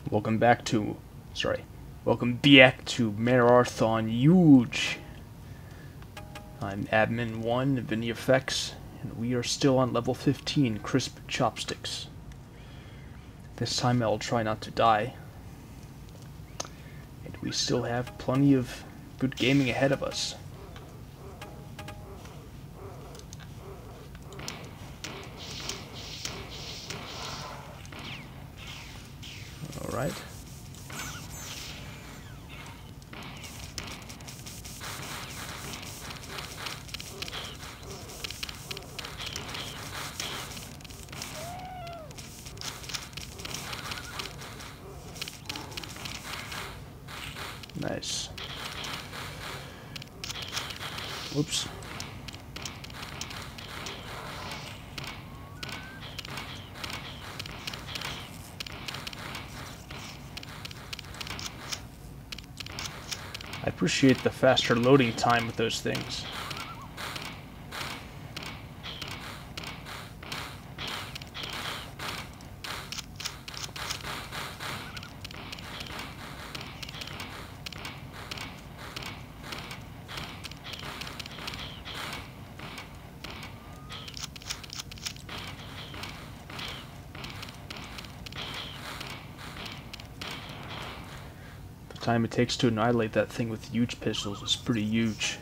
Welcome back to, welcome back to Mararthon Yuge. I'm Admin 1 of Vinny Effects, and we are still on level 15, Crisp Chopsticks. This time I'll try not to die. And we still have plenty of good gaming ahead of us. Alright. Nice. Whoops. I appreciate the faster loading time with those things. The time it takes to annihilate that thing with huge pistols is pretty huge.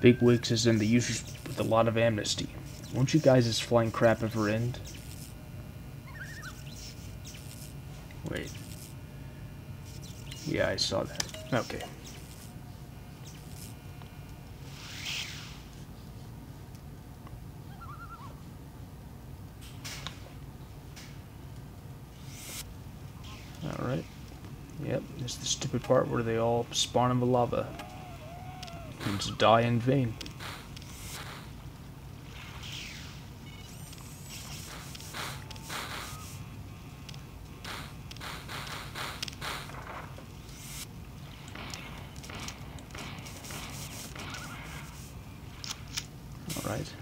Big Wigs is in the users with a lot of amnesty. Won't you guys' flying crap ever end? Wait. Yeah, I saw that. Okay. Alright. Yep, this is the stupid part where they all spawn in the lava. And just die in vain. Alright.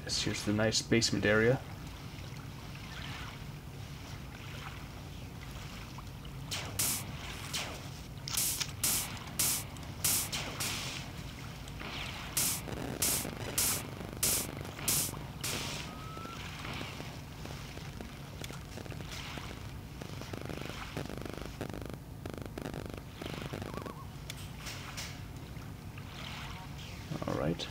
Yes, here's the nice basement area. Alright.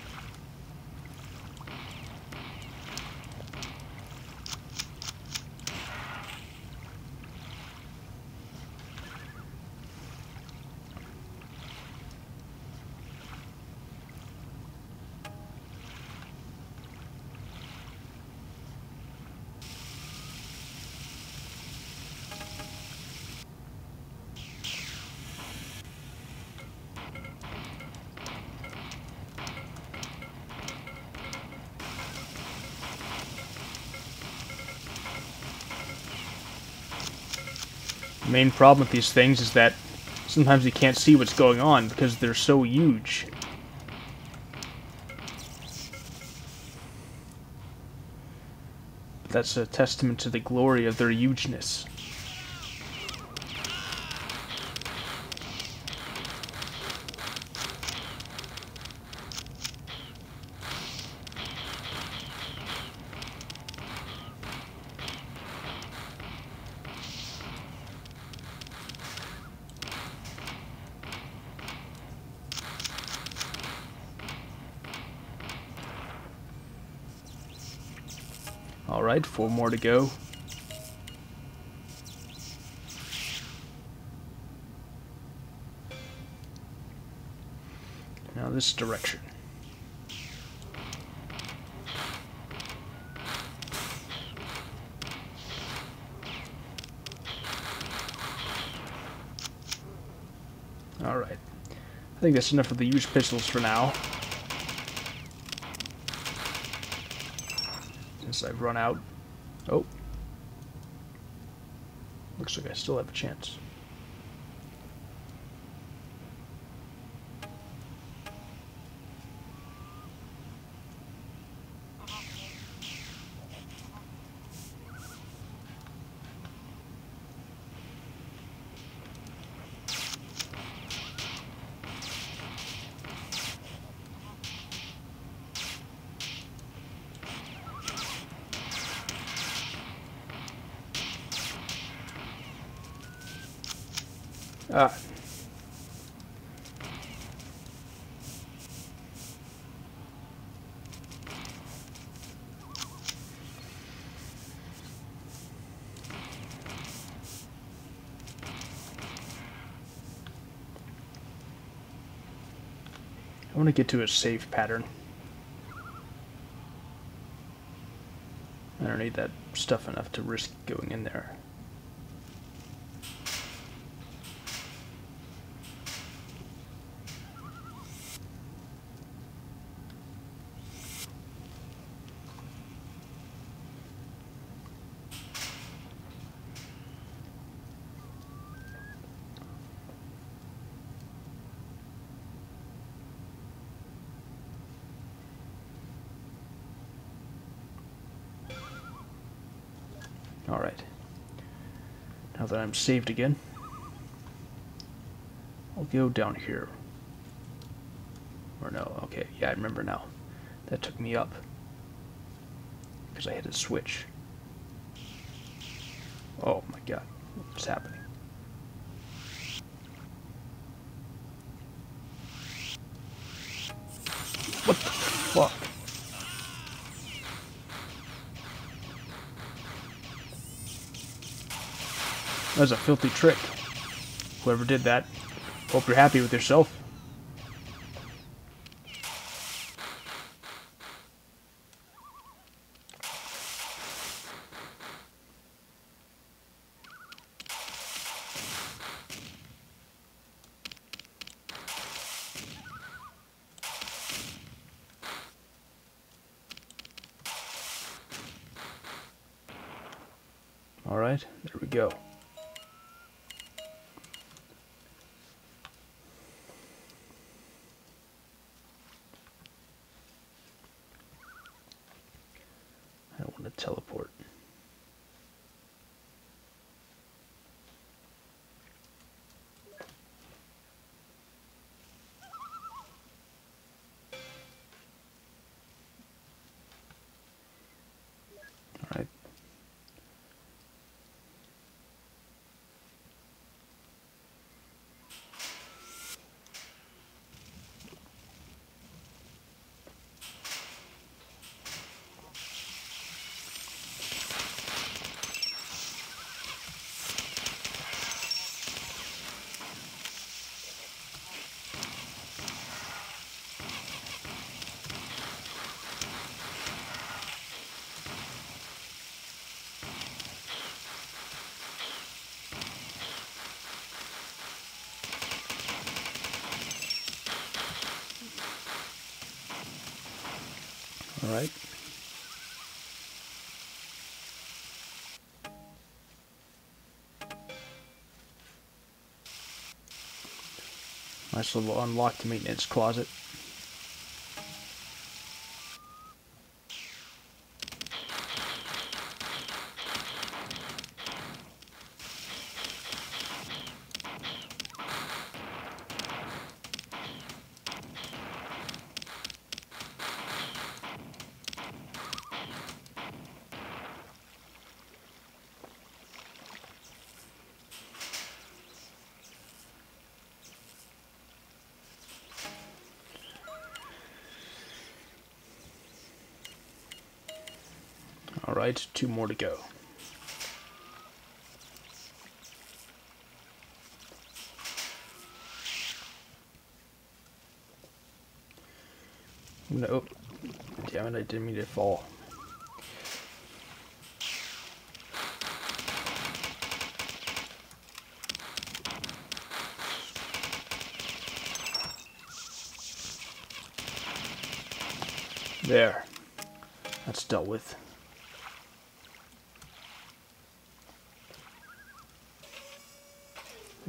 The main problem with these things is that sometimes you can't see what's going on because they're so huge. That's a testament to the glory of their hugeness. Alright, 4 more to go. Now this direction. Alright. I think that's enough of the huge pistols for now. Since I've run out. Oh. Looks like I still have a chance. Ah. I want to get to a safe pattern. I don't need that stuff enough to risk going in there. Alright. Now that I'm saved again, I'll go down here. Or no, okay, yeah, I remember now. That took me up. Because I hit a switch. Oh my god, what's happening? What the fuck? That was a filthy trick. Whoever did that, hope you're happy with yourself. Alright, there we go. I don't want to teleport. Alright. Alright. Nice little unlocked maintenance closet. Alright, 2 more to go. No. Damn it, I didn't mean to fall. There. That's dealt with.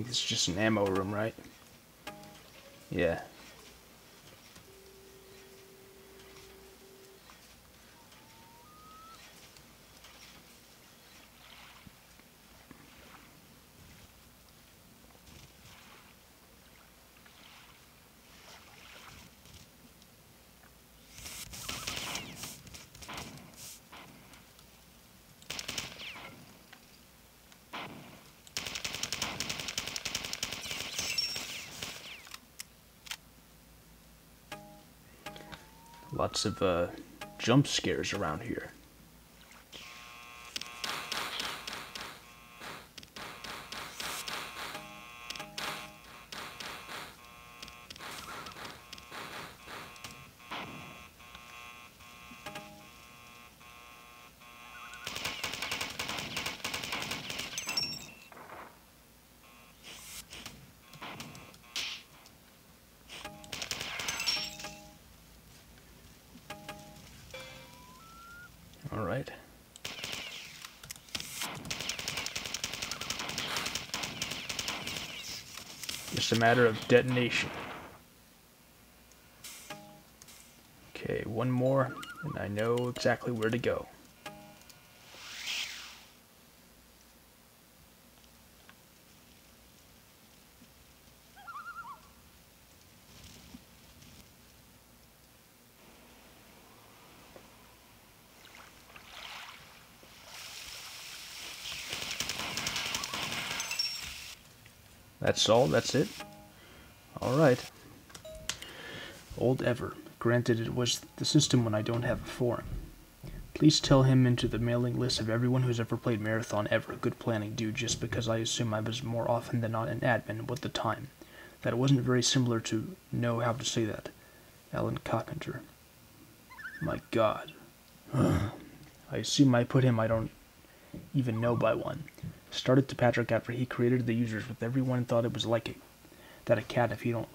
think it's just an ammo room, right? Yeah. Lots of jump scares around here. All right. Just a matter of detonation. Okay, one more, and I know exactly where to go. That's all? That's it? Alright. Old Ever. Granted, it was the system when I don't have a forum. Please tell him into the mailing list of everyone who's ever played Mararthon ever. Good planning, dude, just because I assume I was more often than not an admin with the time. That it wasn't very similar to know how to say that. Alan Carpenter. My god. I assume I put him I don't even know by one. Started to Patrick after he created the users with everyone thought it was like it. That a cat if you don't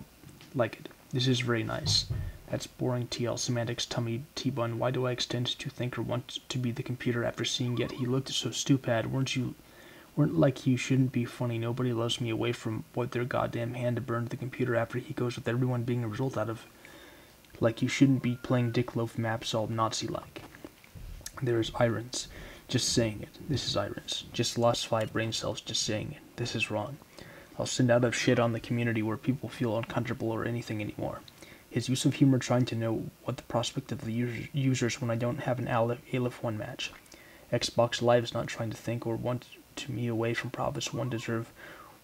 like it. This is very nice. That's boring TL semantics tummy T-bun. Why do I extend to think or want to be the computer after seeing yet he looked so stupid? Weren't like you shouldn't be funny. Nobody loves me away from what their goddamn hand to burn the computer after he goes with everyone being a result out of. Like you shouldn't be playing Dick Loaf maps all Nazi-like. There's Irons. Just saying it. This is Irons. Just lost 5 brain cells just saying it. This is wrong. I'll send out a shit on the community where people feel uncomfortable or anything anymore. His use of humor trying to know what the prospect of the users when I don't have an Aleph 1 match. Xbox Live is not trying to think or want to me away from Province 1 deserve.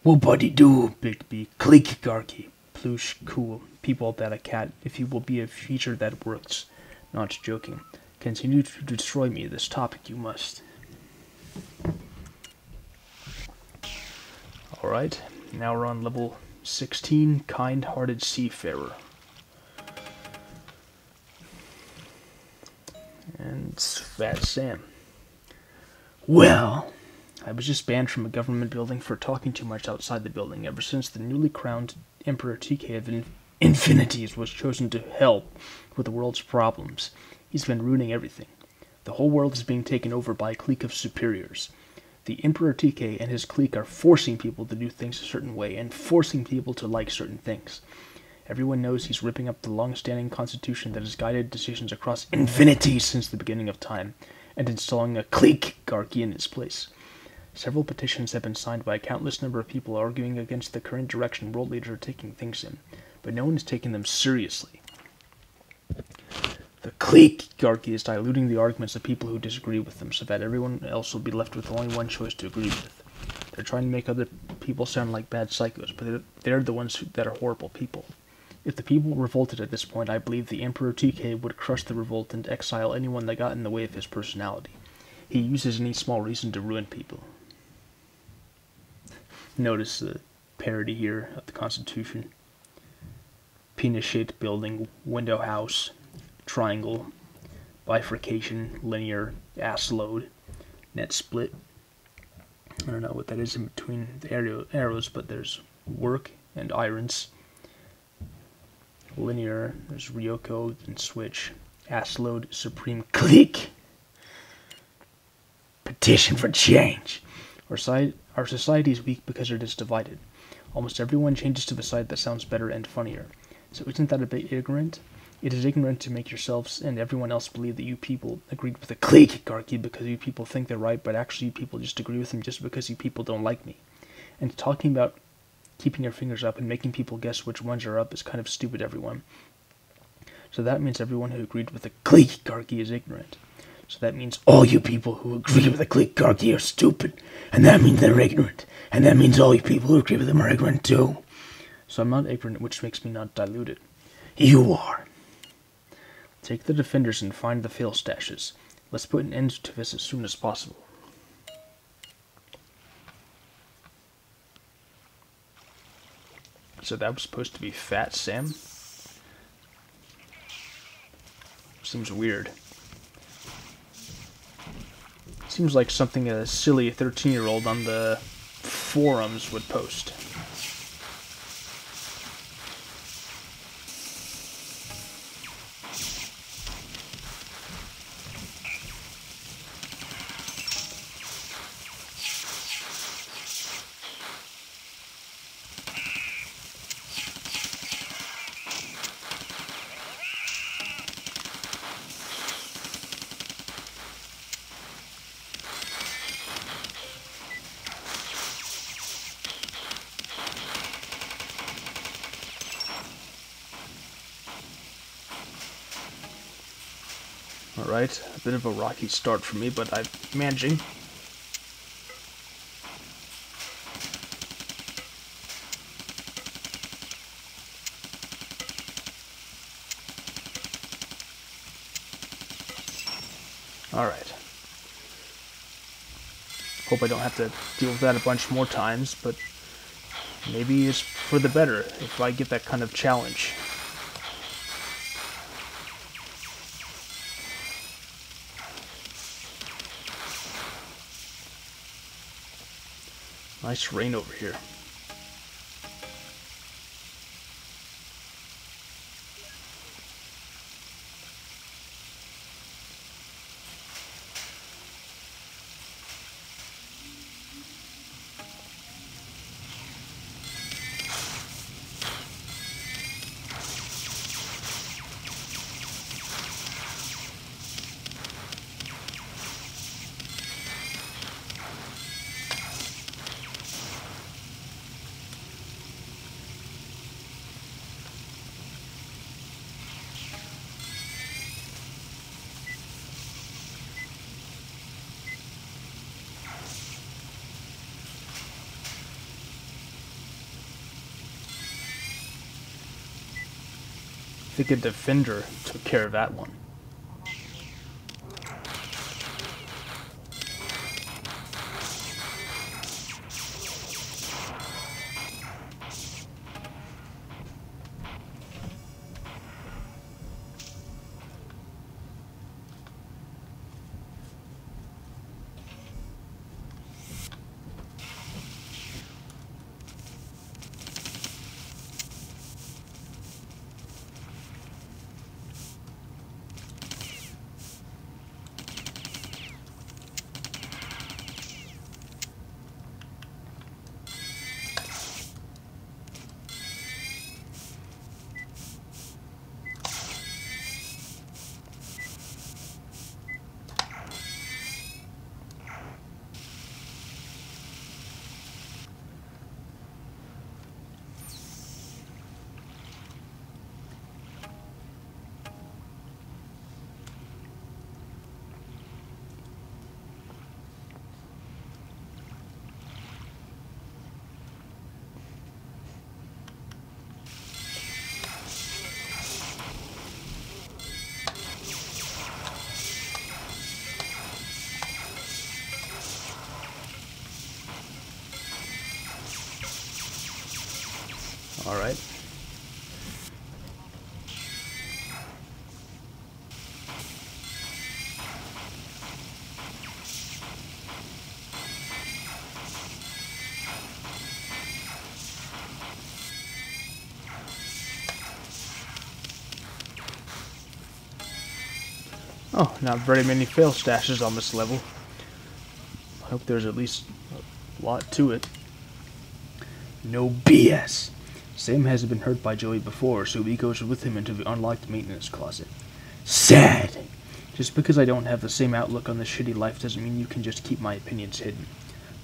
Whoa buddy do, Big B, click Garky, Ploosh, cool, people that a cat, if you will be a feature that works. Not joking. Continue to destroy me, this topic you must. Alright, now we're on level 16, Kind-Hearted Seafarer. And Fat Sam. Well, I was just banned from a government building for talking too much outside the building ever since the newly crowned Emperor TK of Infinities was chosen to help with the world's problems. He's been ruining everything. The whole world is being taken over by a clique of superiors. The Emperor TK and his clique are forcing people to do things a certain way and forcing people to like certain things. Everyone knows he's ripping up the long-standing constitution that has guided decisions across infinity since the beginning of time, and installing a clique-garchy in its place. Several petitions have been signed by a countless number of people arguing against the current direction world leaders are taking things in, but no one is taking them seriously. The clique-garchy is diluting the arguments of people who disagree with them so that everyone else will be left with only one choice to agree with. They're trying to make other people sound like bad psychos, but they're the ones that are horrible people. If the people revolted at this point, I believe the Emperor TK would crush the revolt and exile anyone that got in the way of his personality. He uses any small reason to ruin people. Notice the parody here of the Constitution. Penis-shaped building, window house, triangle, bifurcation, linear, ass load, net split. I don't know what that is in between the arrows, but there's work and irons. Linear, there's Ryoko and switch. Ass load, supreme click. Petition for change. Our society is weak because it is divided. Almost everyone changes to the side that sounds better and funnier. So isn't that a bit ignorant? It is ignorant to make yourselves and everyone else believe that you people agreed with the clique-garchy because you people think they're right, but actually you people just agree with them just because you people don't like me. And talking about keeping your fingers up and making people guess which ones are up is kind of stupid, everyone. So that means everyone who agreed with the clique-garchy is ignorant. So that means all you people who agree with the clique-garchy are stupid, and that means they're ignorant. And that means all you people who agree with them are ignorant too. So I'm not ignorant, which makes me not diluted. You are. Take the defenders and find the fail stashes. Let's put an end to this as soon as possible. So that was supposed to be Fat Sam? Seems weird. Seems like something a silly 13-year-old on the forums would post. Alright, a bit of a rocky start for me, but I'm managing. Alright. Hope I don't have to deal with that a bunch more times, but maybe it's for the better if I get that kind of challenge. Nice rain over here. I think a defender took care of that one. All right. Oh, not very many fail stashes on this level. I hope there's at least a lot to it. No BS. Sam hasn't been hurt by Joey before, so he goes with him into the unlocked maintenance closet. Sad! Just because I don't have the same outlook on this shitty life doesn't mean you can just keep my opinions hidden.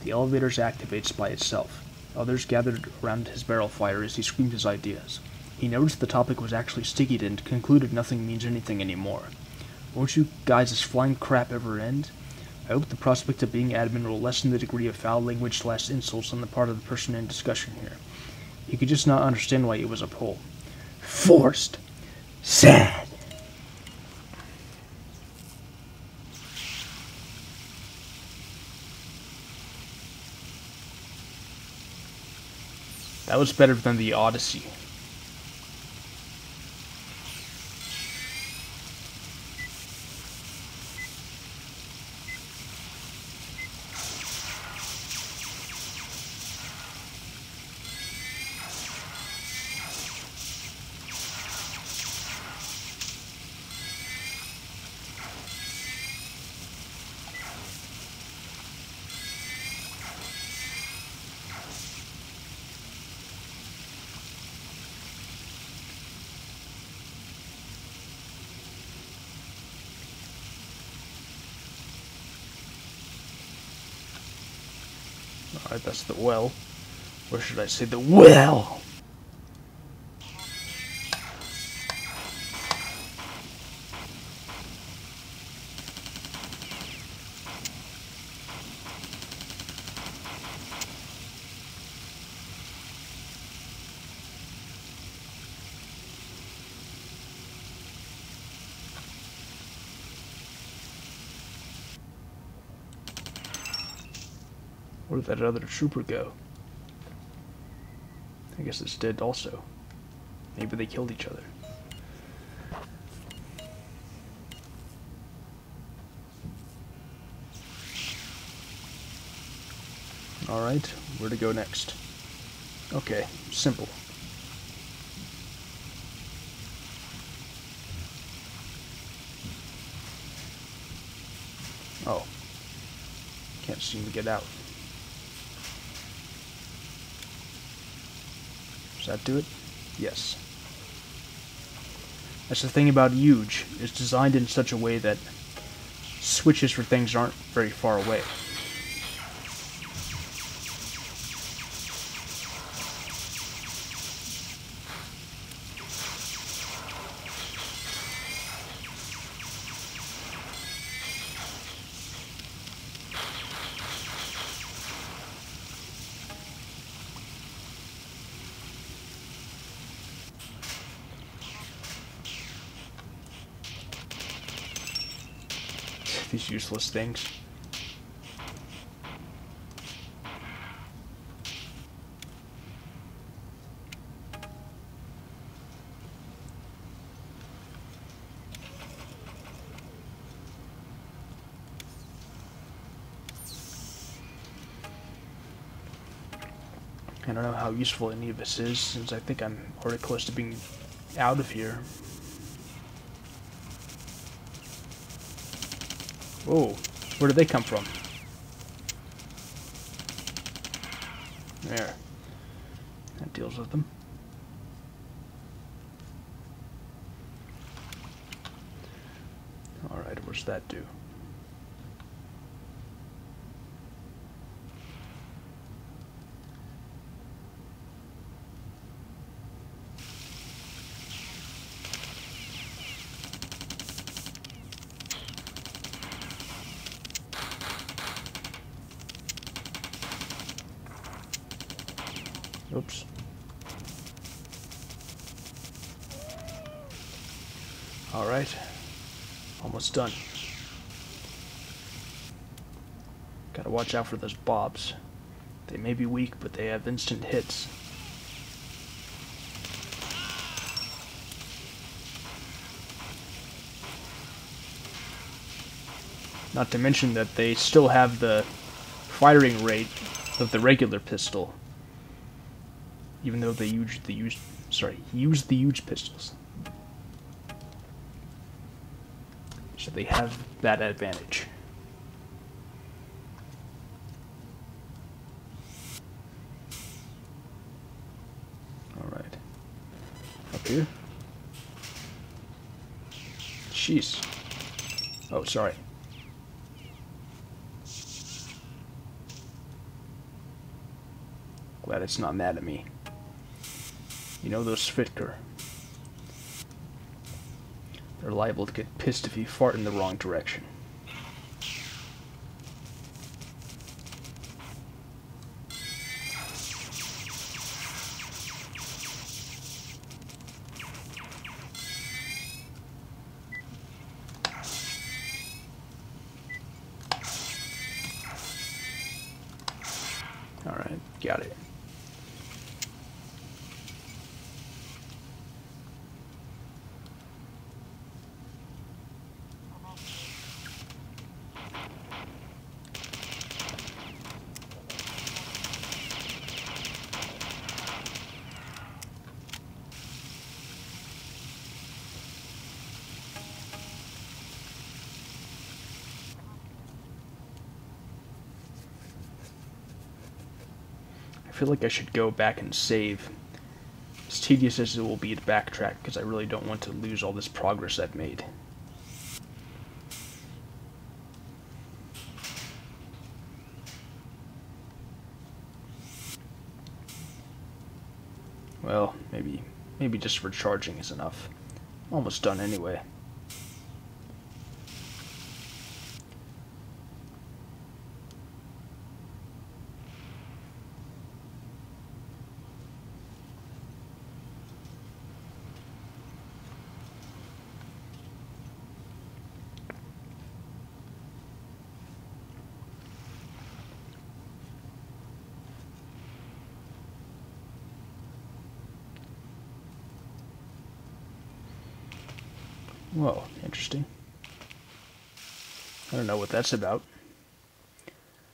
The elevator activates by itself. Others gathered around his barrel fire as he screamed his ideas. He noticed the topic was actually sticky and concluded nothing means anything anymore. Won't you guys' flying crap ever end? I hope the prospect of being admin will lessen the degree of foul language / insults on the part of the person in discussion here. He could just not understand why it was a poll. Forced. Sad. That was better than the Odyssey. Alright, that's the well. Or should I say the well? Where did that other trooper go? I guess it's dead also. Maybe they killed each other. Alright, where to go next? Okay, simple. Oh. Can't seem to get out. Does that do it? Yes. That's the thing about Yuge. It's designed in such a way that switches for things aren't very far away. These useless things. I don't know how useful any of this is, since I think I'm already close to being out of here. Whoa, where did they come from? There. That deals with them. Alright, what's that do? Oops. Alright. Almost done. Gotta watch out for those bobs. They may be weak, but they have instant hits. Not to mention that they still have the firing rate of the regular pistol. Even though they use the huge pistols. So they have that advantage. up here. Jeez. Oh, sorry. Glad it's not mad at me. You know those Svitker. They're liable to get pissed if you fart in the wrong direction. Alright, got it. I feel like I should go back and save. As tedious as it will be to backtrack, because I really don't want to lose all this progress I've made. Well, maybe just recharging is enough. Almost done anyway. Whoa, interesting. I don't know what that's about.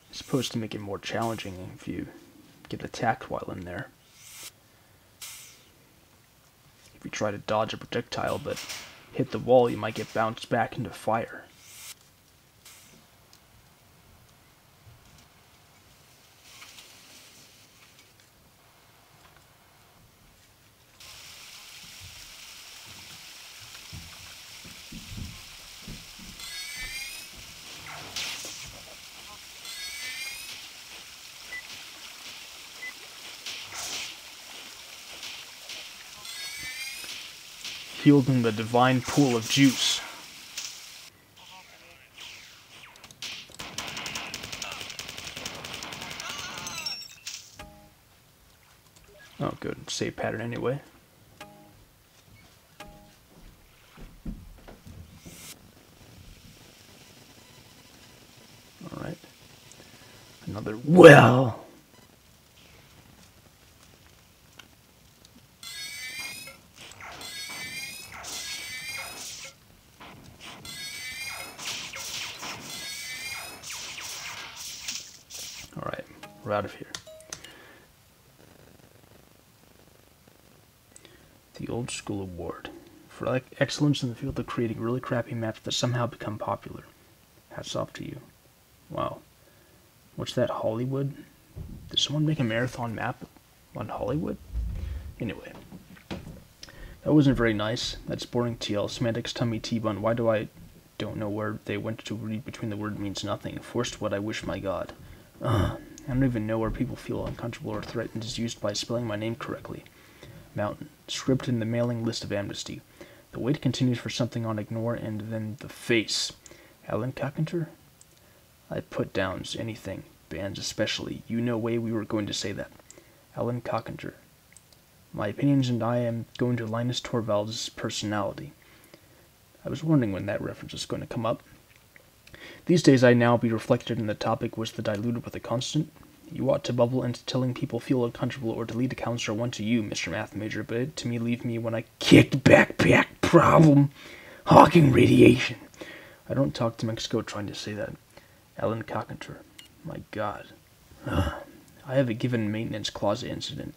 It's supposed to make it more challenging if you get attacked while in there. If you try to dodge a projectile but hit the wall, you might get bounced back into fire. Healed in the divine pool of juice. Oh, good. Save pattern anyway. Alright. Another well. Alright, we're out of here. The Old School Award. For excellence in the field of creating really crappy maps that somehow become popular. Hats off to you. Wow. What's that, Hollywood? Did someone make a Mararthon map on Hollywood? Anyway. That wasn't very nice. That's boring TL. Semantics tummy T-bun. Why do I don't know where they went to read between the word means nothing. Forced what I wish my god. I don't even know where people feel uncomfortable or threatened is used by spelling my name correctly. Mountain. Script in the mailing list of amnesty. The wait continues for something on ignore and then the face. Alan Carpenter? I put downs, anything. Bands especially. You know way we were going to say that. Alan Carpenter. My opinions and I am going to Linus Torvalds' personality. I was wondering when that reference was going to come up. These days I now be reflected in the topic was the diluted with a constant. You ought to bubble into telling people feel uncomfortable or delete accounts or one to you, Mr. Math Major, but it to me leave me when I kicked backpack problem. Hawking radiation. I don't talk to Mexico trying to say that. Alan Carpenter. My god. I have a given maintenance closet incident.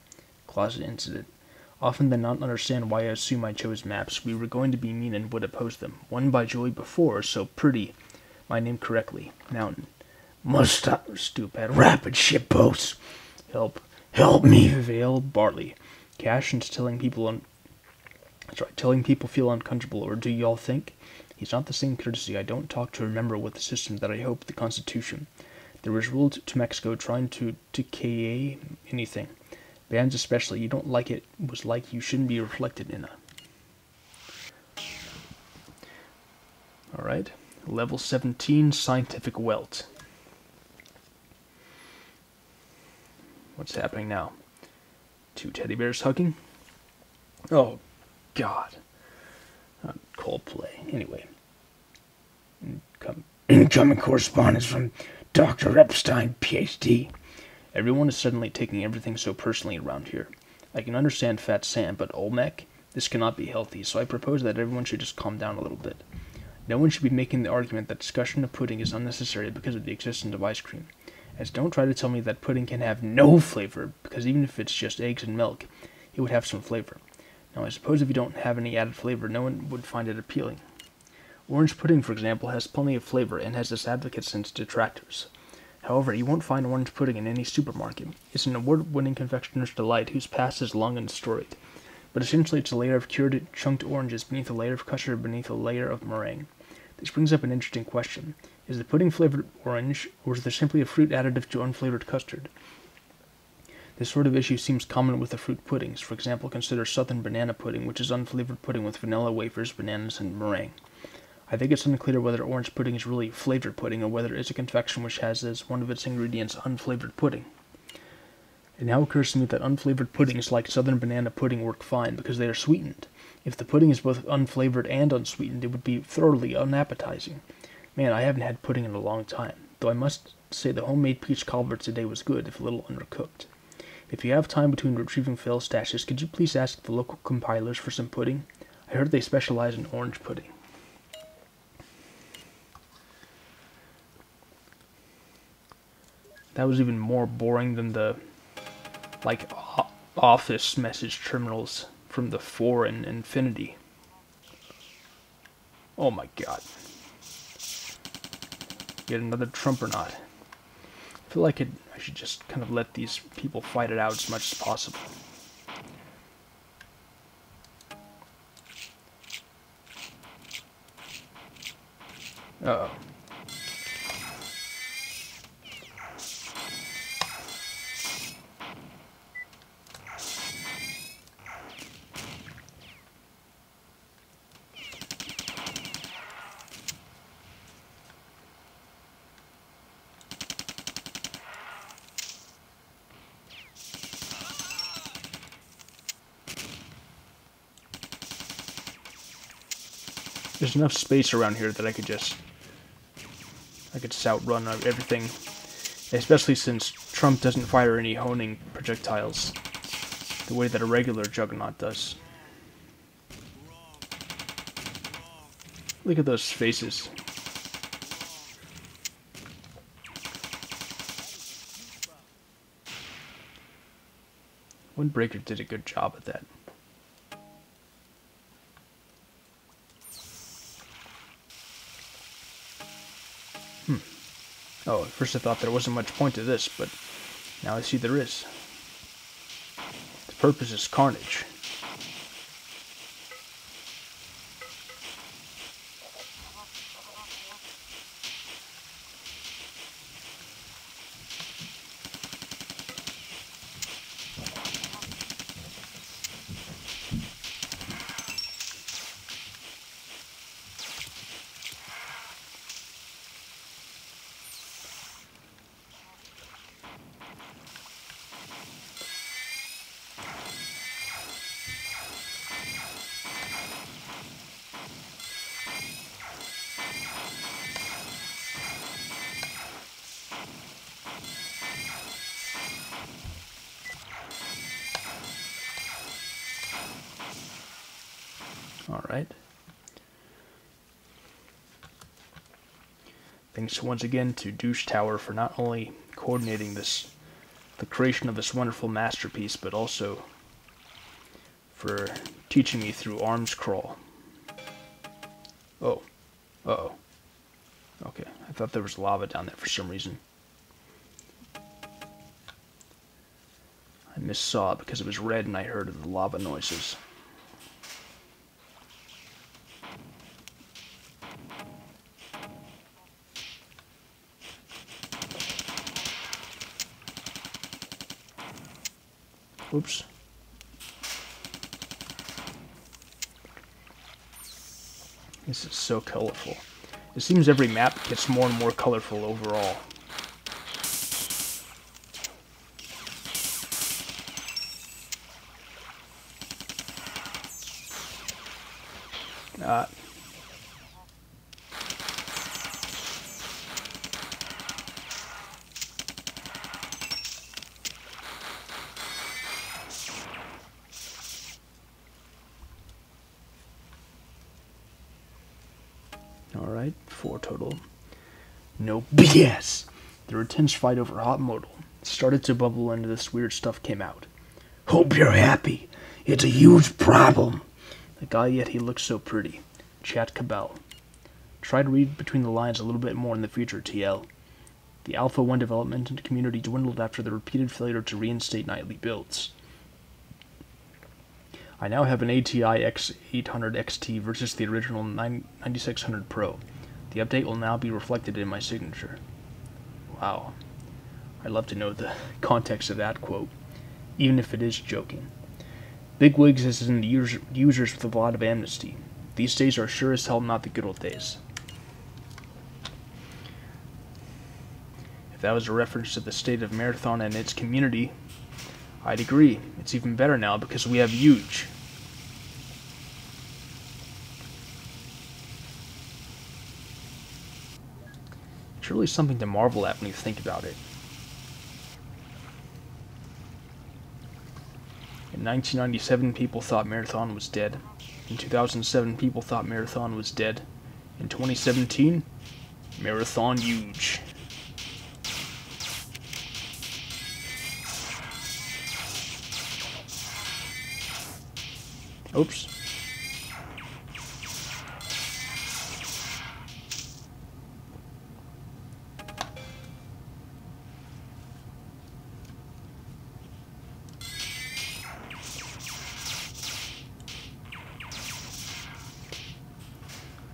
Often than not understand why I assume I chose maps. We were going to be mean and would oppose them. One by Joey before, so pretty. My name correctly. Mountain. Must stop, stupid. Rapid shitposts. Help me, Vale. Barley. Cash into telling people That's right, telling people feel uncomfortable, or do y'all think? He's not the same courtesy I don't talk to remember with the system that I hope the Constitution. There was rule to Mexico trying to decay anything. Bands especially, you don't like it, was like you shouldn't be reflected in a... Alright, level 17, Scientific Welt. What's happening now? Two teddy bears hugging? Oh, God. Coldplay. Anyway. Incoming correspondence from Dr. Epstein, Ph.D. Everyone is suddenly taking everything so personally around here. I can understand Fat Sam, but Olmec? This cannot be healthy, so I propose that everyone should just calm down a little bit. No one should be making the argument that discussion of pudding is unnecessary because of the existence of ice cream. As don't try to tell me that pudding can have no flavor, because even if it's just eggs and milk, it would have some flavor. Now, I suppose if you don't have any added flavor, no one would find it appealing. Orange pudding, for example, has plenty of flavor and has its advocates and its detractors. However, you won't find orange pudding in any supermarket. It's an award-winning confectioner's delight whose past is long and storied. But essentially it's a layer of cured, chunked oranges beneath a layer of custard beneath a layer of meringue. This brings up an interesting question. Is the pudding flavored orange, or is there simply a fruit additive to unflavored custard? This sort of issue seems common with the fruit puddings. For example, consider southern banana pudding, which is unflavored pudding with vanilla wafers, bananas, and meringue. I think it's unclear whether orange pudding is really flavored pudding, or whether it's a confection which has as one of its ingredients unflavored pudding. It now occurs to me that unflavored puddings like southern banana pudding work fine because they are sweetened. If the pudding is both unflavored and unsweetened, it would be thoroughly unappetizing. Man, I haven't had pudding in a long time, though I must say the homemade peach cobbler today was good, if a little undercooked. If you have time between retrieving fail stashes, could you please ask the local compilers for some pudding? I heard they specialize in orange pudding. That was even more boring than the, office message terminals from the 4 and Infinity. Oh my god. Yet another Trump or not. I feel like I should just kind of let these people fight it out as much as possible. Uh-oh. There's enough space around here that I could just outrun everything, especially since Trump doesn't fire any honing projectiles the way that a regular Juggernaut does. Look at those faces. Windbreaker did a good job at that. Oh, at first I thought there wasn't much point to this, but now I see there is. The purpose is Carnage. Alright. Thanks once again to Douche Tower for not only coordinating the creation of this wonderful masterpiece, but also for teaching me through Arms Crawl. Oh. Uh-oh. Okay, I thought there was lava down there for some reason. I missaw it because it was red and I heard the lava noises. Oops. This is so colorful. It seems every map gets more and more colorful overall. Alright, 4 total. No BS! The intense fight over hot modal started to bubble and this weird stuff came out. Hope you're happy. It's a huge problem. The guy, yet he looks so pretty. Chat Cabal. Try to read between the lines a little bit more in the future, TL. The Alpha 1 development and community dwindled after the repeated failure to reinstate nightly builds. I now have an ATI X800 XT versus the original 9600 Pro. The update will now be reflected in my signature. Wow. I'd love to know the context of that quote, even if it is joking. Bigwigs is in the users with a lot of amnesty. These days are sure as hell not the good old days. If that was a reference to the state of Mararthon and its community, I'd agree. It's even better now because we have Yuge. It's really something to marvel at when you think about it. In 1997, people thought Mararthon was dead. In 2007, people thought Mararthon was dead. In 2017, Mararthon Yuge. Oops.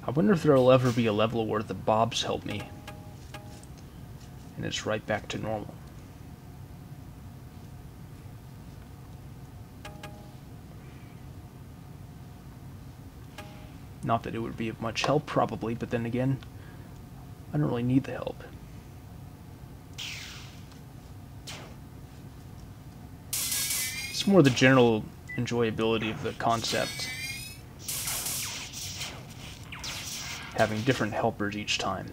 I wonder if there'll ever be a level where the bobs help me. And it's right back to normal. Not that it would be of much help, probably, but then again, I don't really need the help. It's more the general enjoyability of the concept. Having different helpers each time.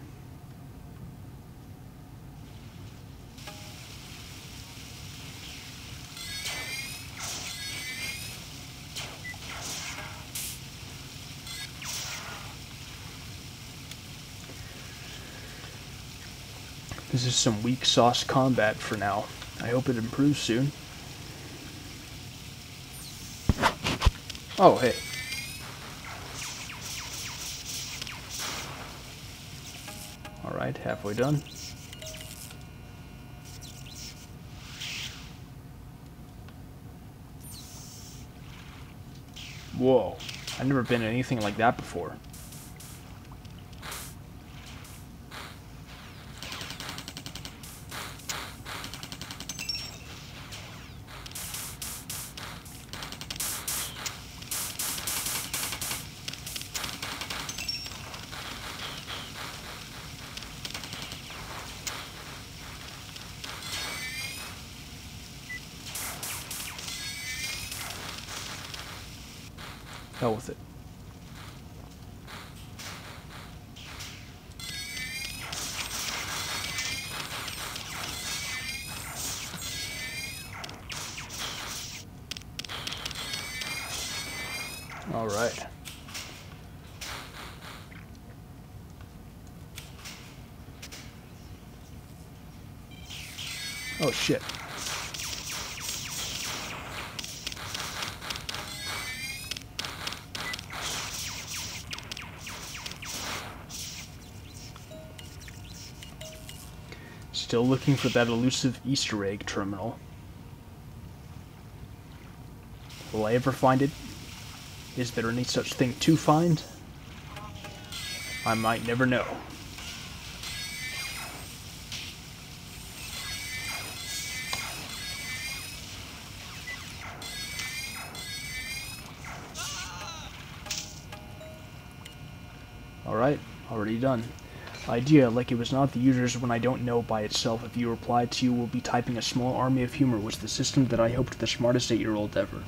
This is some weak sauce combat for now. I hope it improves soon. Oh, hey. Alright, halfway done. Whoa, I've never been in anything like that before. Hell with it. All right. Oh shit. Still looking for that elusive Easter egg terminal. Will I ever find it? Is there any such thing to find? I might never know. Alright, already done. Idea, like it was not the user's when I don't know by itself. If you reply to you will be typing a small army of humor was the system that I hoped the smartest 8-year-old ever.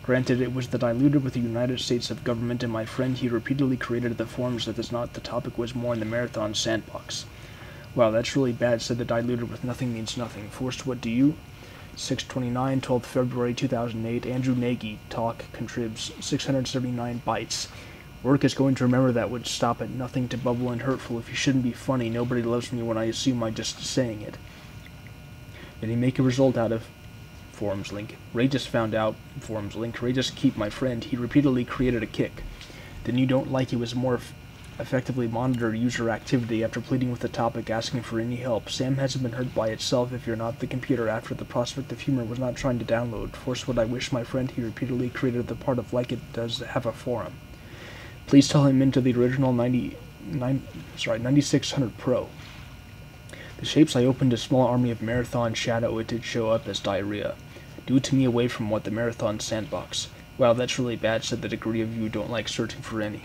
Granted, it was the diluted with the United States of government and my friend he repeatedly created the forms that is not the topic was more in the Mararthon sandbox. Wow, that's really bad, said the diluted with nothing means nothing. Forced, what do you? 629, 12th February 2008, Andrew Nagy, talk, contribs, 679 bytes. Work is going to remember that would stop at nothing to bubble and hurtful. If you shouldn't be funny, nobody loves me when I assume I'm just saying it. Did he make a result out of forums link? Ray just found out forums link. Ray just keep my friend. He repeatedly created a kick. Then you don't like it was more effectively monitor user activity after pleading with the topic asking for any help. Sam hasn't been hurt by itself if you're not the computer after the prospect of humor was not trying to download. Force what I wish my friend he repeatedly created the part of like it does have a forum. Please tell him into the original 9600 Pro. The shapes I opened a small army of Mararthon shadow it did show up as diarrhea. Do it to me away from what the Mararthon sandbox. Wow, that's really bad, said the degree of you don't like searching for any.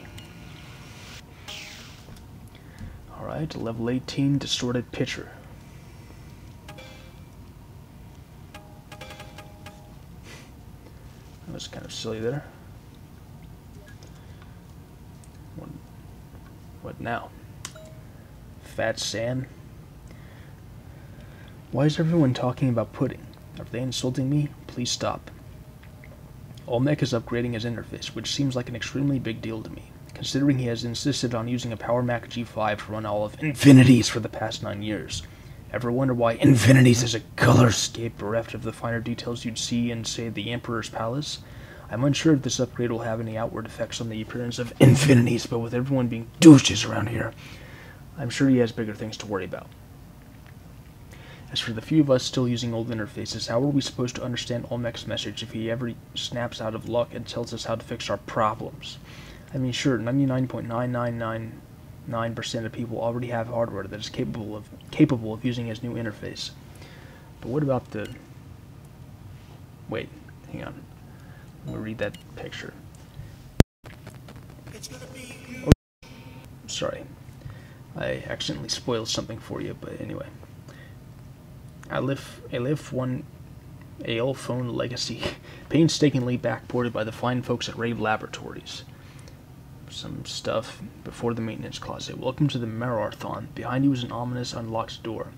Alright, level 18, Distorted Picture. That was kind of silly there. What now? Fat Sam? Why is everyone talking about pudding? Are they insulting me? Please stop. Olmec is upgrading his interface, which seems like an extremely big deal to me, considering he has insisted on using a Power Mac G5 to run all of Infinities for the past 9 years. Ever wonder why Infinities is a colorscape bereft of the finer details you'd see in, say, the Emperor's Palace? I'm unsure if this upgrade will have any outward effects on the appearance of Infinities, but with everyone being douches around here, I'm sure he has bigger things to worry about. As for the few of us still using old interfaces, how are we supposed to understand Olmec's message if he ever snaps out of luck and tells us how to fix our problems? I mean, sure, 99.9999% of people already have hardware that is capable of using his new interface. But what about the... Wait, hang on. Let me read that picture. Oh, sorry. I accidentally spoiled something for you, but anyway. I live one AL phone legacy, painstakingly backported by the fine folks at Rave Laboratories. Some stuff before the maintenance closet. Welcome to the Mararthon. Behind you is an ominous unlocked door.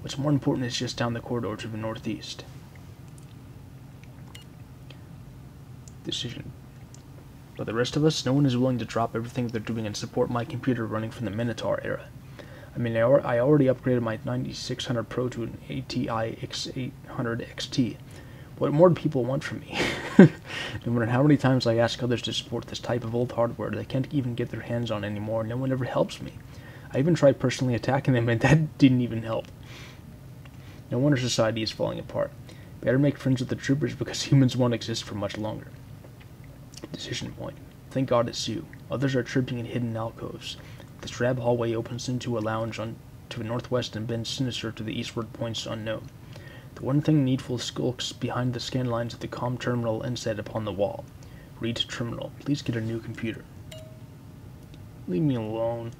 What's more important is just down the corridor to the northeast. Decision. But the rest of us, no one is willing to drop everything they're doing and support my computer running from the Minotaur era. I mean, I already upgraded my 9600 Pro to an ATI X800 XT. What more do people want from me? No matter how many times I ask others to support this type of old hardware they can't even get their hands on anymore, no one ever helps me. I even tried personally attacking them, and that didn't even help. No wonder society is falling apart. Better make friends with the troopers because humans won't exist for much longer. Decision point. Thank God it's you. Others are tripping in hidden alcoves. The drab hallway opens into a lounge to the northwest and bends sinister to the eastward points unknown. The one thing needful skulks behind the scan lines of the comm terminal inset upon the wall. Read to terminal. Please get a new computer. Leave me alone.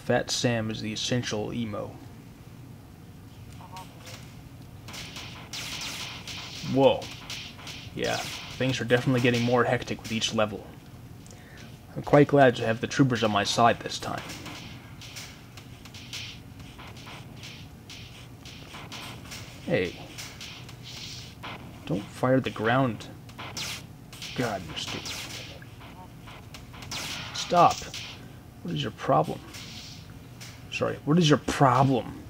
Fat Sam is the essential emo. Whoa. Yeah, things are definitely getting more hectic with each level. I'm quite glad to have the troopers on my side this time. Hey. Don't fire the ground. God, you're stupid. Stop. What is your problem? Sorry, what is your problem?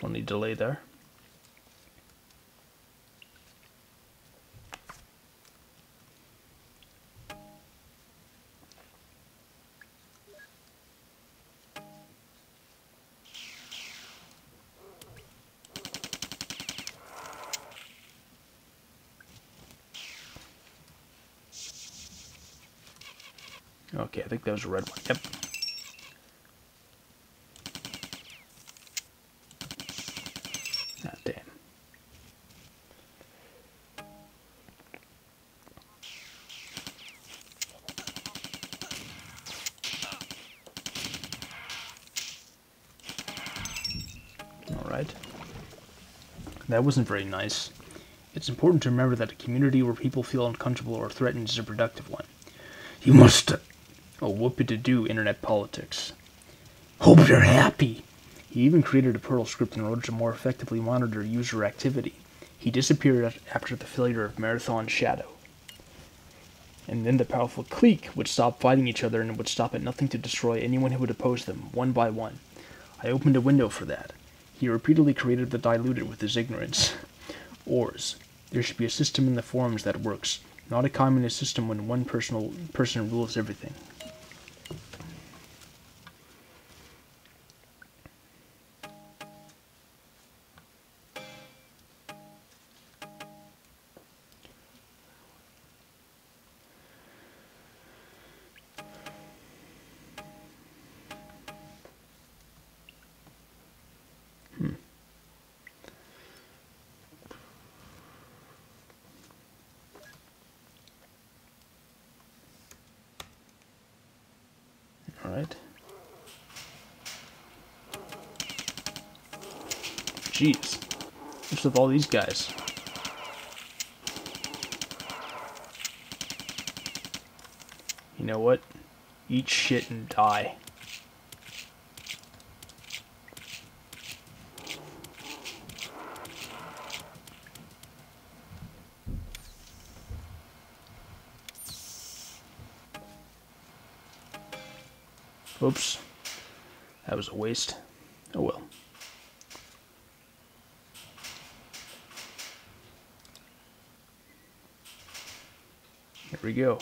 Funny delay there. Okay, I think that was a red one. Yep. Ah, damn. Alright. That wasn't very nice. It's important to remember that a community where people feel uncomfortable or threatened is a productive one. You must... Oh, whoop-a-to-do internet politics. Hope you're happy! He even created a Perl script in order to more effectively monitor user activity. He disappeared after the failure of Mararthon's Shadow. And then the powerful clique would stop fighting each other and would stop at nothing to destroy anyone who would oppose them, one by one. I opened a window for that. He repeatedly created the diluted with his ignorance. Ors. There should be a system in the forums that works, not a communist system when one person rules everything. Alright. Jeez. What's with all these guys? You know what? Eat shit and die. Oops. That was a waste. Oh well. Here we go.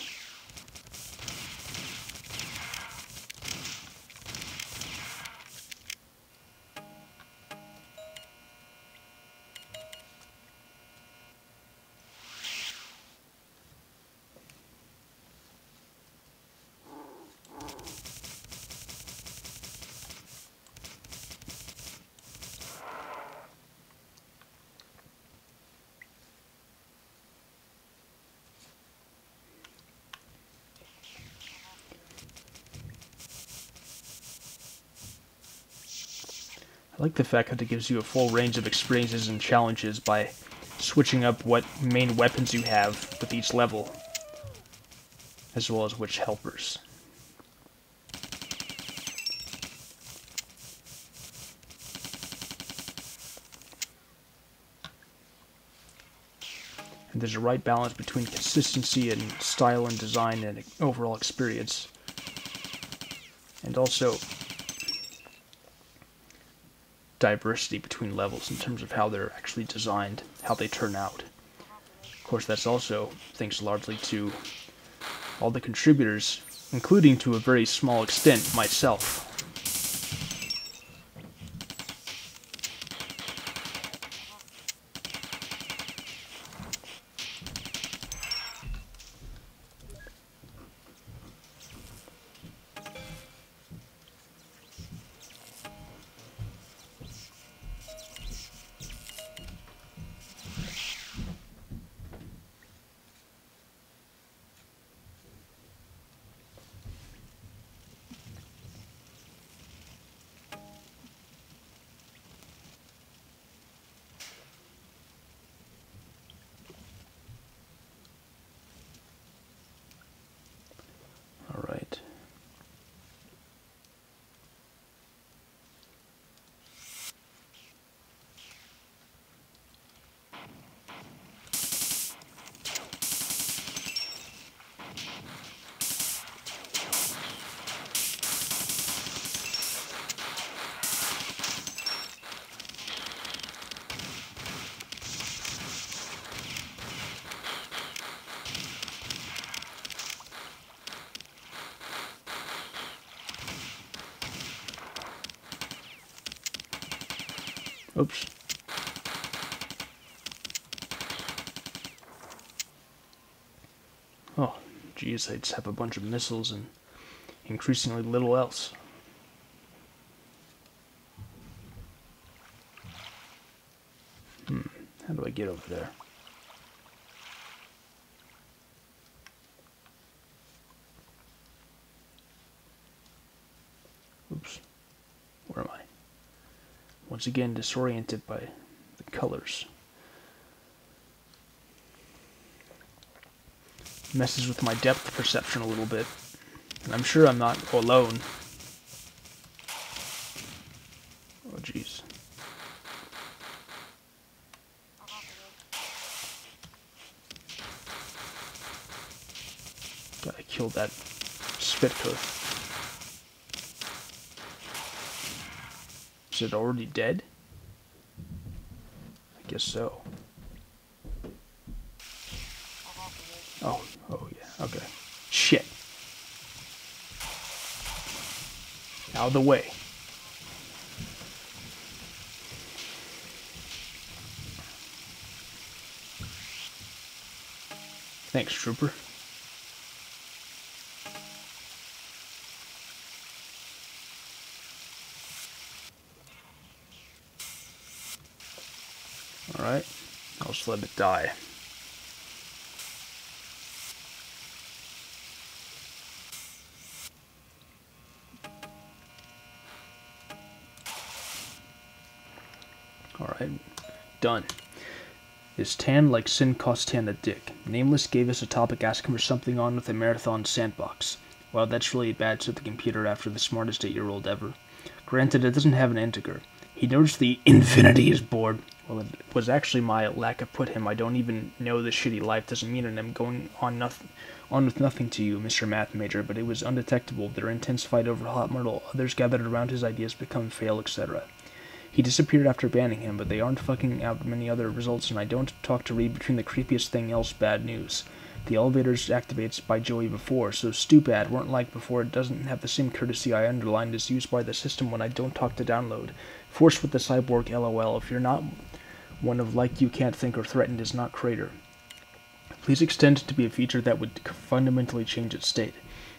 I like the fact that it gives you a full range of experiences and challenges by switching up what main weapons you have with each level, as well as which helpers. And there's a right balance between consistency and style and design and overall experience. And also diversity between levels in terms of how they're actually designed, how they turn out. Of course, that's also thanks largely to all the contributors, including to a very small extent myself. Alright. Oops. Oh, geez, I just have a bunch of missiles and increasingly little else. How do I get over there? Oops. Where am I? Once again, disoriented by the colors. Messes with my depth perception a little bit. And I'm sure I'm not alone. Oh, jeez. Gotta kill that Spitcoat. Is it already dead? I guess so. Oh yeah, okay. Shit. Out of the way. Thanks, Trooper. Alright, I'll just let it die. Alright, done. Is tan like sin cost tan a dick? Nameless gave us a topic asking for something on with the Mararthon sandbox. Well, that's really bad, said the computer after the smartest 8-year-old ever. Granted, it doesn't have an integer. He noticed the infinity is bored. Well, it was actually my lack of put him. I don't even know the shitty life doesn't mean, and I'm going on with nothing to you, Mr. Math Major, but it was undetectable. They're intensified over hot myrtle. Others gathered around his ideas become fail, etc. He disappeared after banning him, but they aren't fucking out many other results, and I don't talk to read between the creepiest thing else bad news. The elevator's activates by Joey before, so stupid weren't like before. It doesn't have the same courtesy I underlined is used by the system when I don't talk to download. Force with the cyborg LOL. If you're not one of like you can't think or threatened is not crater. Please extend it to be a feature that would fundamentally change its state.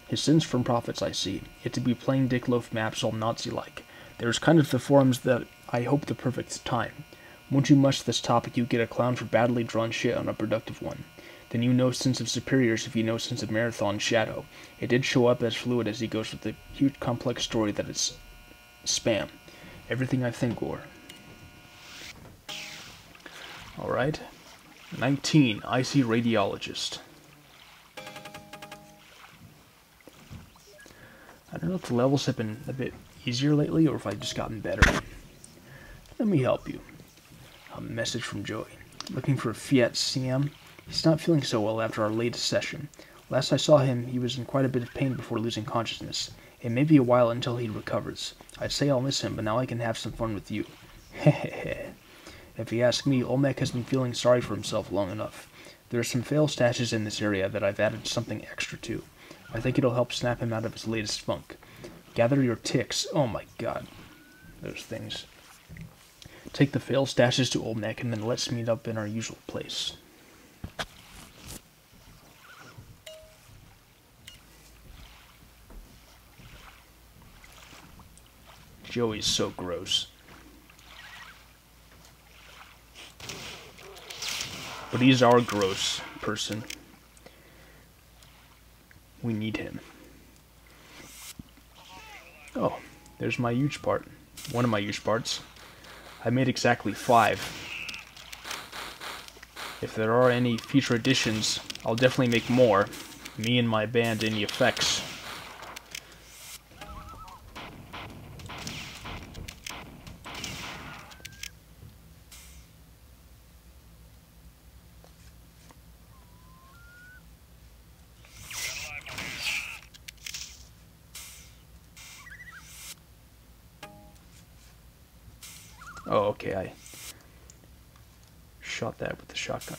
His sins from prophets I see. It to be plain dick loaf maps all Nazi-like. There's kind of the forums that I hope the perfect time. Won't you mush this topic you get a clown for badly drawn shit on a productive one. Then you know sense of superiors if you know sense of Mararthon shadow. It did show up as fluid as he goes with the huge complex story that is spam. Everything I think or. Alright. 19. Icy Radiologist. I don't know if the levels have been a bit easier lately or if I've just gotten better. Let me help you. A message from Joey. Looking for a Fiat CM. He's not feeling so well after our latest session. Last I saw him, he was in quite a bit of pain before losing consciousness. It may be a while until he recovers. I'd say I'll miss him, but now I can have some fun with you. Hehehe. If you ask me, Olmec has been feeling sorry for himself long enough. There are some fail stashes in this area that I've added something extra to. I think it'll help snap him out of his latest funk. Gather your ticks. Oh my god. Those things. Take the fail stashes to Olmec and then let's meet up in our usual place. Joey's so gross. But he's our gross person. We need him. Oh, there's my huge part. One of my huge parts. I made exactly 5. If there are any future editions, I'll definitely make more. Me and my band, Any Effects. Oh, okay, I shot that with the shotgun.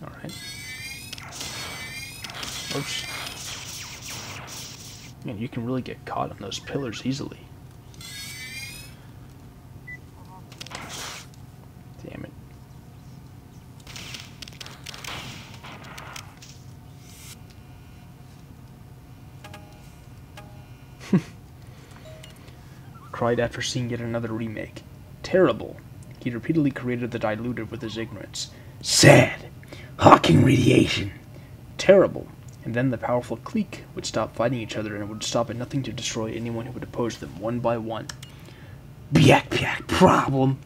Alright. Oops. Man, you can really get caught on those pillars easily. Cried after seeing yet another remake. Terrible. He repeatedly created the diluted with his ignorance. Sad. Hawking radiation. Terrible. And then the powerful clique would stop fighting each other and would stop at nothing to destroy anyone who would oppose them one by one. Backpack problem.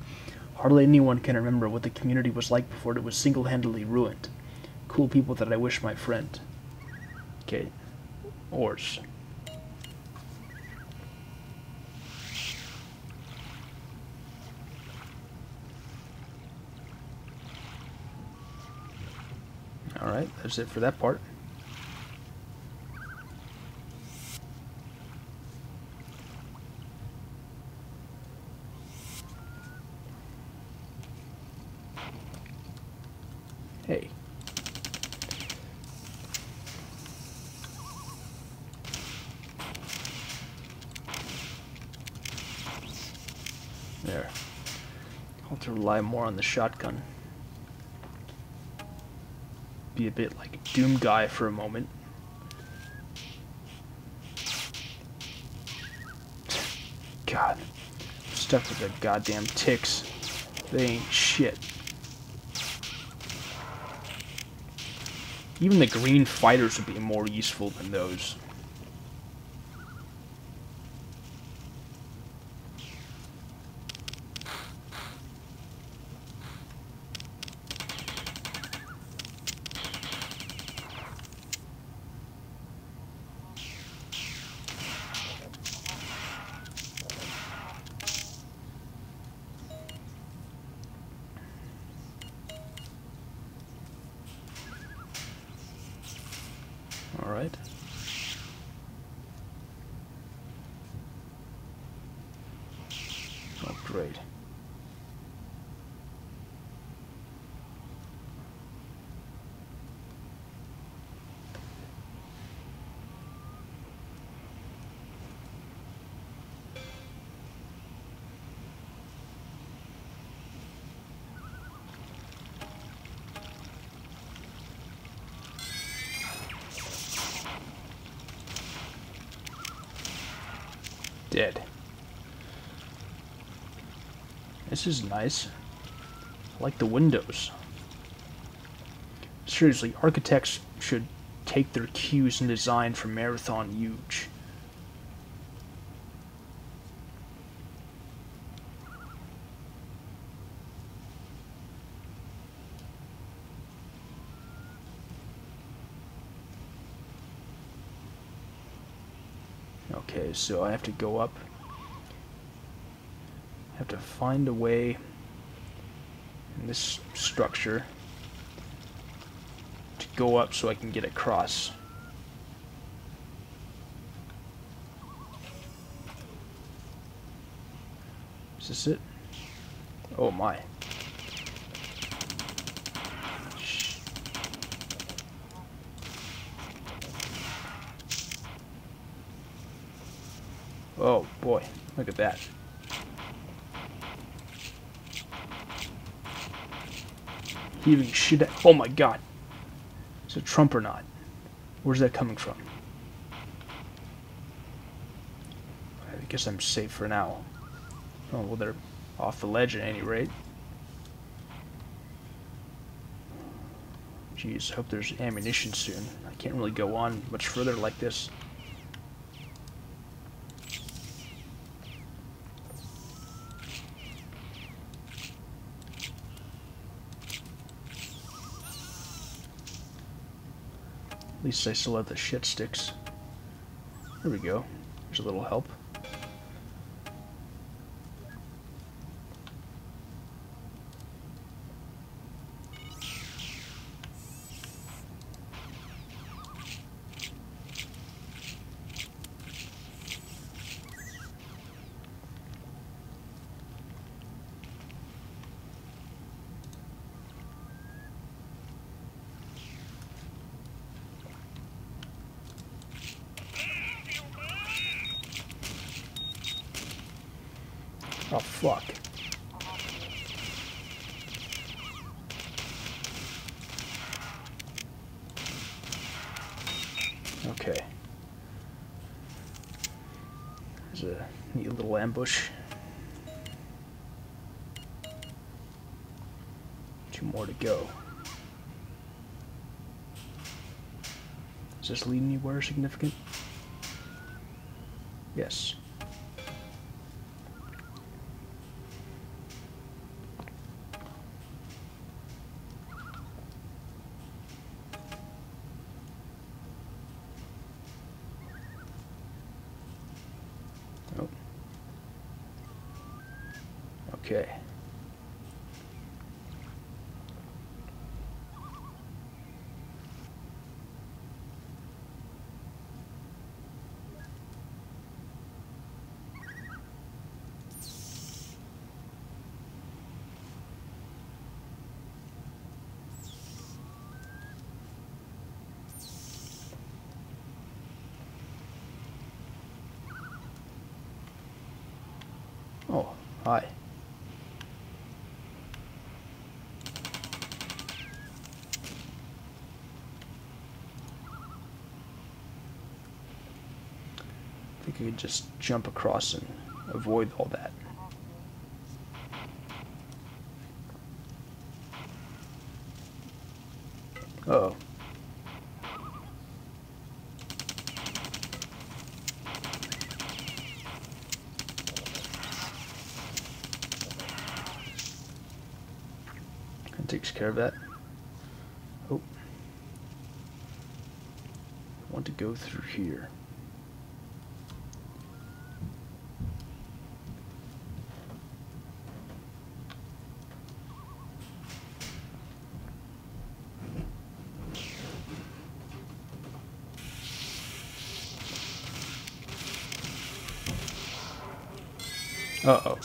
Hardly anyone can remember what the community was like before it was single-handedly ruined. Cool people that I wish my friend. Okay. Ores. Alright, that's it for that part. Hey. There. I'll have to rely more on the shotgun. Be a bit like a Doom guy for a moment. God. I'm stuck with the goddamn ticks. They ain't shit. Even the green fighters would be more useful than those. Alright. Oh, great. Dead. This is nice. I like the windows. Seriously, architects should take their cues in design from Mararthon Yuge. Okay, so I have to go up. I have to find a way in this structure to go up so I can get across. Is this it? Oh my. Oh boy, look at that. Heaving shit. Oh my god. Is it Trump or not? Where's that coming from? I guess I'm safe for now. Oh, well, they're off the ledge at any rate. Jeez, hope there's ammunition soon. I can't really go on much further like this. At least I still have the shit sticks. There we go. There's a little help. Oh, fuck. Okay. There's a neat little ambush. 2 more to go. Is this leading anywhere significant? Yes. Oh. Okay. Oh, hi. I think I could just jump across and avoid all that. Uh-oh. That takes care of that. Oh. I want to go through here. Uh-oh.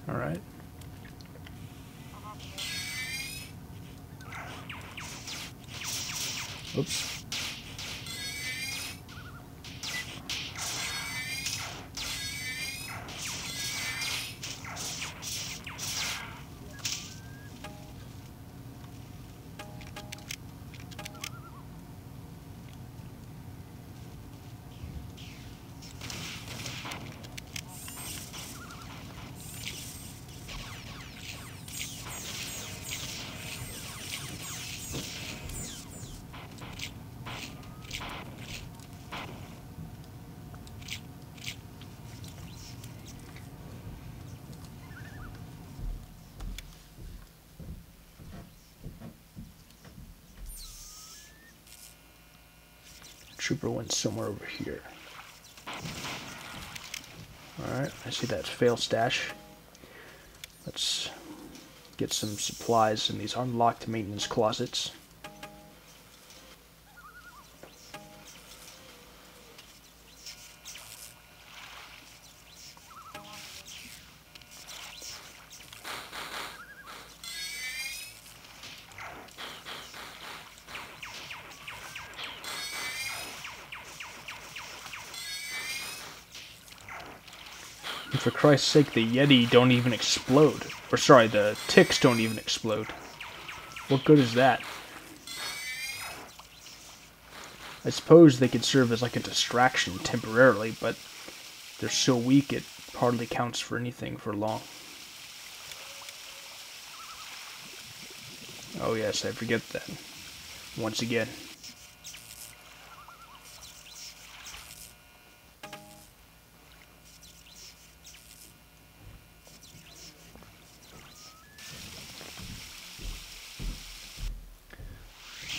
All right. Oops. Trooper went somewhere over here. Alright, I see that fail stash. Let's get some supplies in these unlocked maintenance closets. And for Christ's sake, the Yeti don't even explode. Or sorry, the ticks don't even explode. What good is that? I suppose they could serve as like a distraction temporarily, but they're so weak it hardly counts for anything for long. Oh yes, I forget that. Once again.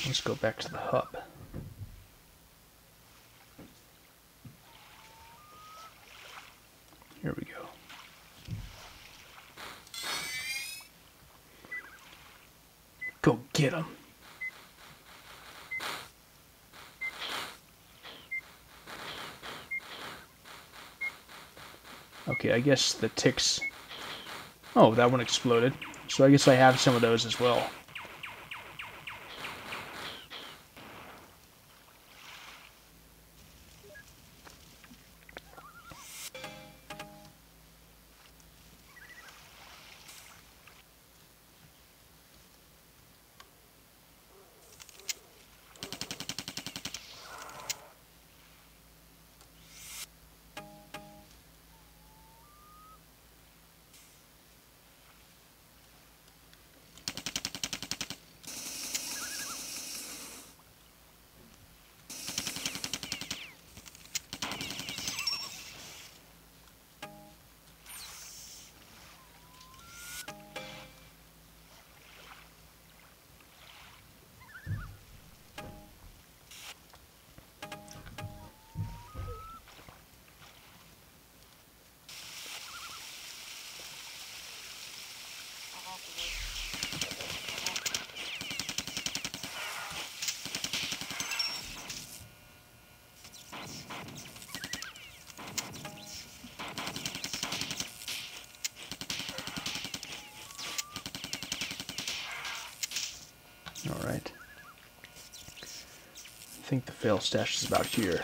Let's go back to the hub. Here we go. Go get him. Okay, I guess the ticks... Oh, that one exploded. So I guess I have some of those as well. think the fail stash is about here.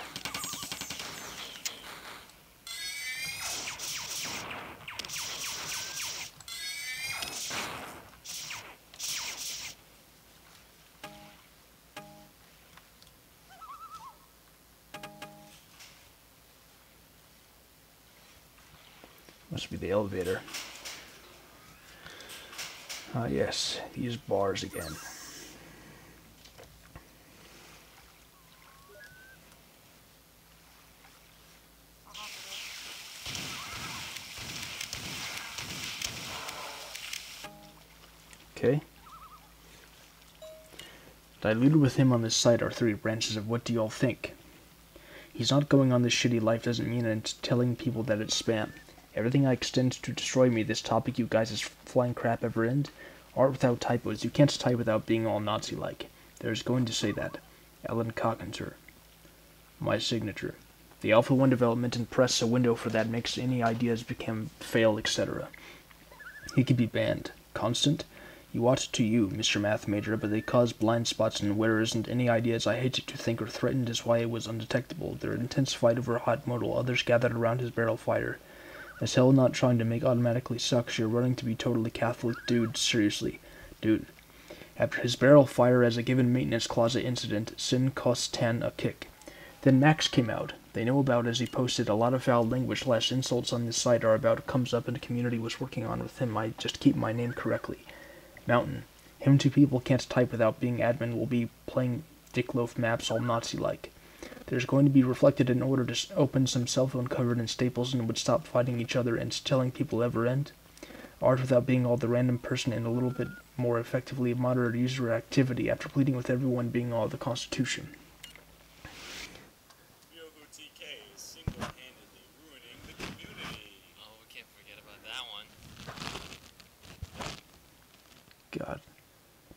Must be the elevator. Ah, yes, these bars again. Okay. Diluted with him on this site are 3 branches of what do y'all think? He's not going on this shitty life doesn't mean it's telling people that it's spam. Everything I extend to destroy me, this topic you guys is flying crap ever end. Art without typos. You can't type without being all Nazi-like. There's going to say that. Ellen Cockenter. My signature. The Alpha 1 development and press a window for that makes any ideas become fail, etc. He could be banned. Constant? You ought to you, Mr. Math Major, but they cause blind spots and where isn't any ideas I hated to think or threatened is why it was undetectable. They're intensified over a hot modal, others gathered around his barrel fire. As hell not trying to make automatically sucks, you're running to be totally Catholic, dude, seriously. Dude. After his barrel fire as a given maintenance closet incident, sin costs 10 a kick. Then Max came out. They know about as he posted a lot of foul language / insults on this site are about comes up in the community was working on with him. I just keep my name correctly. Mountain. Him 2 people can't type without being admin will be playing dickloaf maps all Nazi-like. There's going to be reflected in order to open some cell phone covered in staples and would stop fighting each other and telling people ever end. Art without being all the random person and a little bit more effectively moderate user activity after pleading with everyone being all the Constitution. TK is single-handedly ruining the community. Oh, we can't forget about that one. God.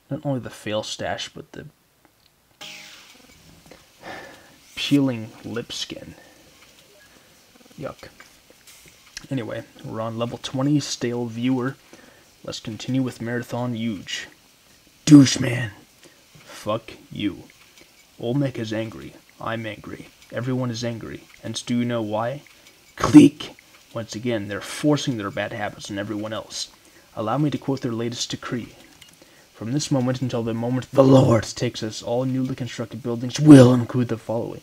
Not only the fail stash, but the peeling lip skin. Yuck. Anyway, we're on level 20, stale viewer. Let's continue with Mararthon Yuge. Douche man. Fuck you. Olmec is angry. I'm angry. Everyone is angry. And do you know why? Clique! Once again, they're forcing their bad habits on everyone else. Allow me to quote their latest decree. From this moment until the moment the Lord takes us, all newly constructed buildings will include the following.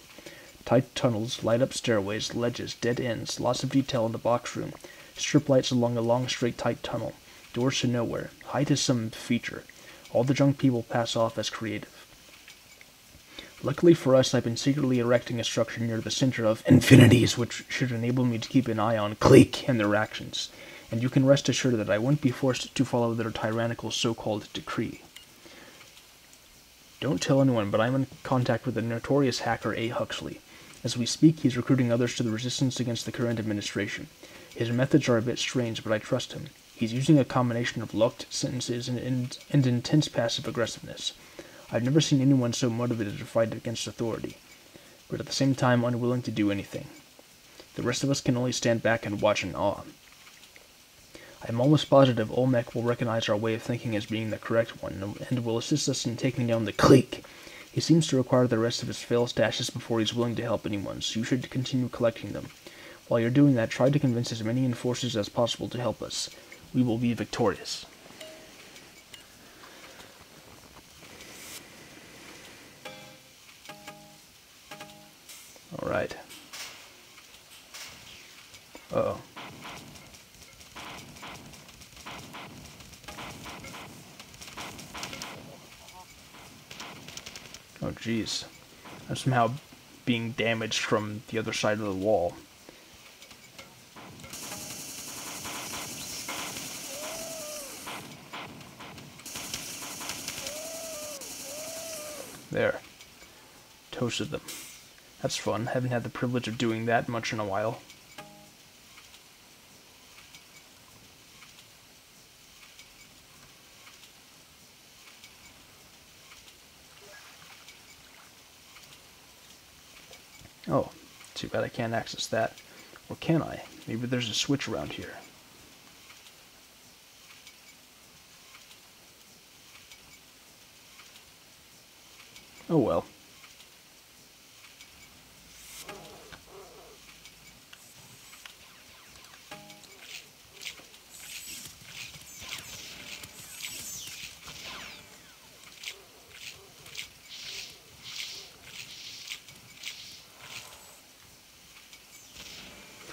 Tight tunnels, light-up stairways, ledges, dead ends, lots of detail in the box room, strip lights along a long, straight, tight tunnel, doors to nowhere, height is some feature. All the junk people pass off as creative. Luckily for us, I've been secretly erecting a structure near the center of infinities, which should enable me to keep an eye on Clique and their actions. And you can rest assured that I won't be forced to follow their tyrannical so-called decree. Don't tell anyone, but I'm in contact with the notorious hacker A. Huxley. As we speak, he's recruiting others to the resistance against the current administration. His methods are a bit strange, but I trust him. He's using a combination of locked sentences and intense passive aggressiveness. I've never seen anyone so motivated to fight against authority, but at the same time unwilling to do anything. The rest of us can only stand back and watch in awe. I'm almost positive Olmec will recognize our way of thinking as being the correct one, and will assist us in taking down the clique. He seems to require the rest of his fail stashes before he's willing to help anyone, so you should continue collecting them. While you're doing that, try to convince as many enforcers as possible to help us. We will be victorious. Alright. Uh-oh. Oh, jeez. I'm somehow being damaged from the other side of the wall. There. Toasted them. That's fun. Haven't had the privilege of doing that much in a while. Oh, too bad I can't access that. Or can I? Maybe there's a switch around here. Oh well.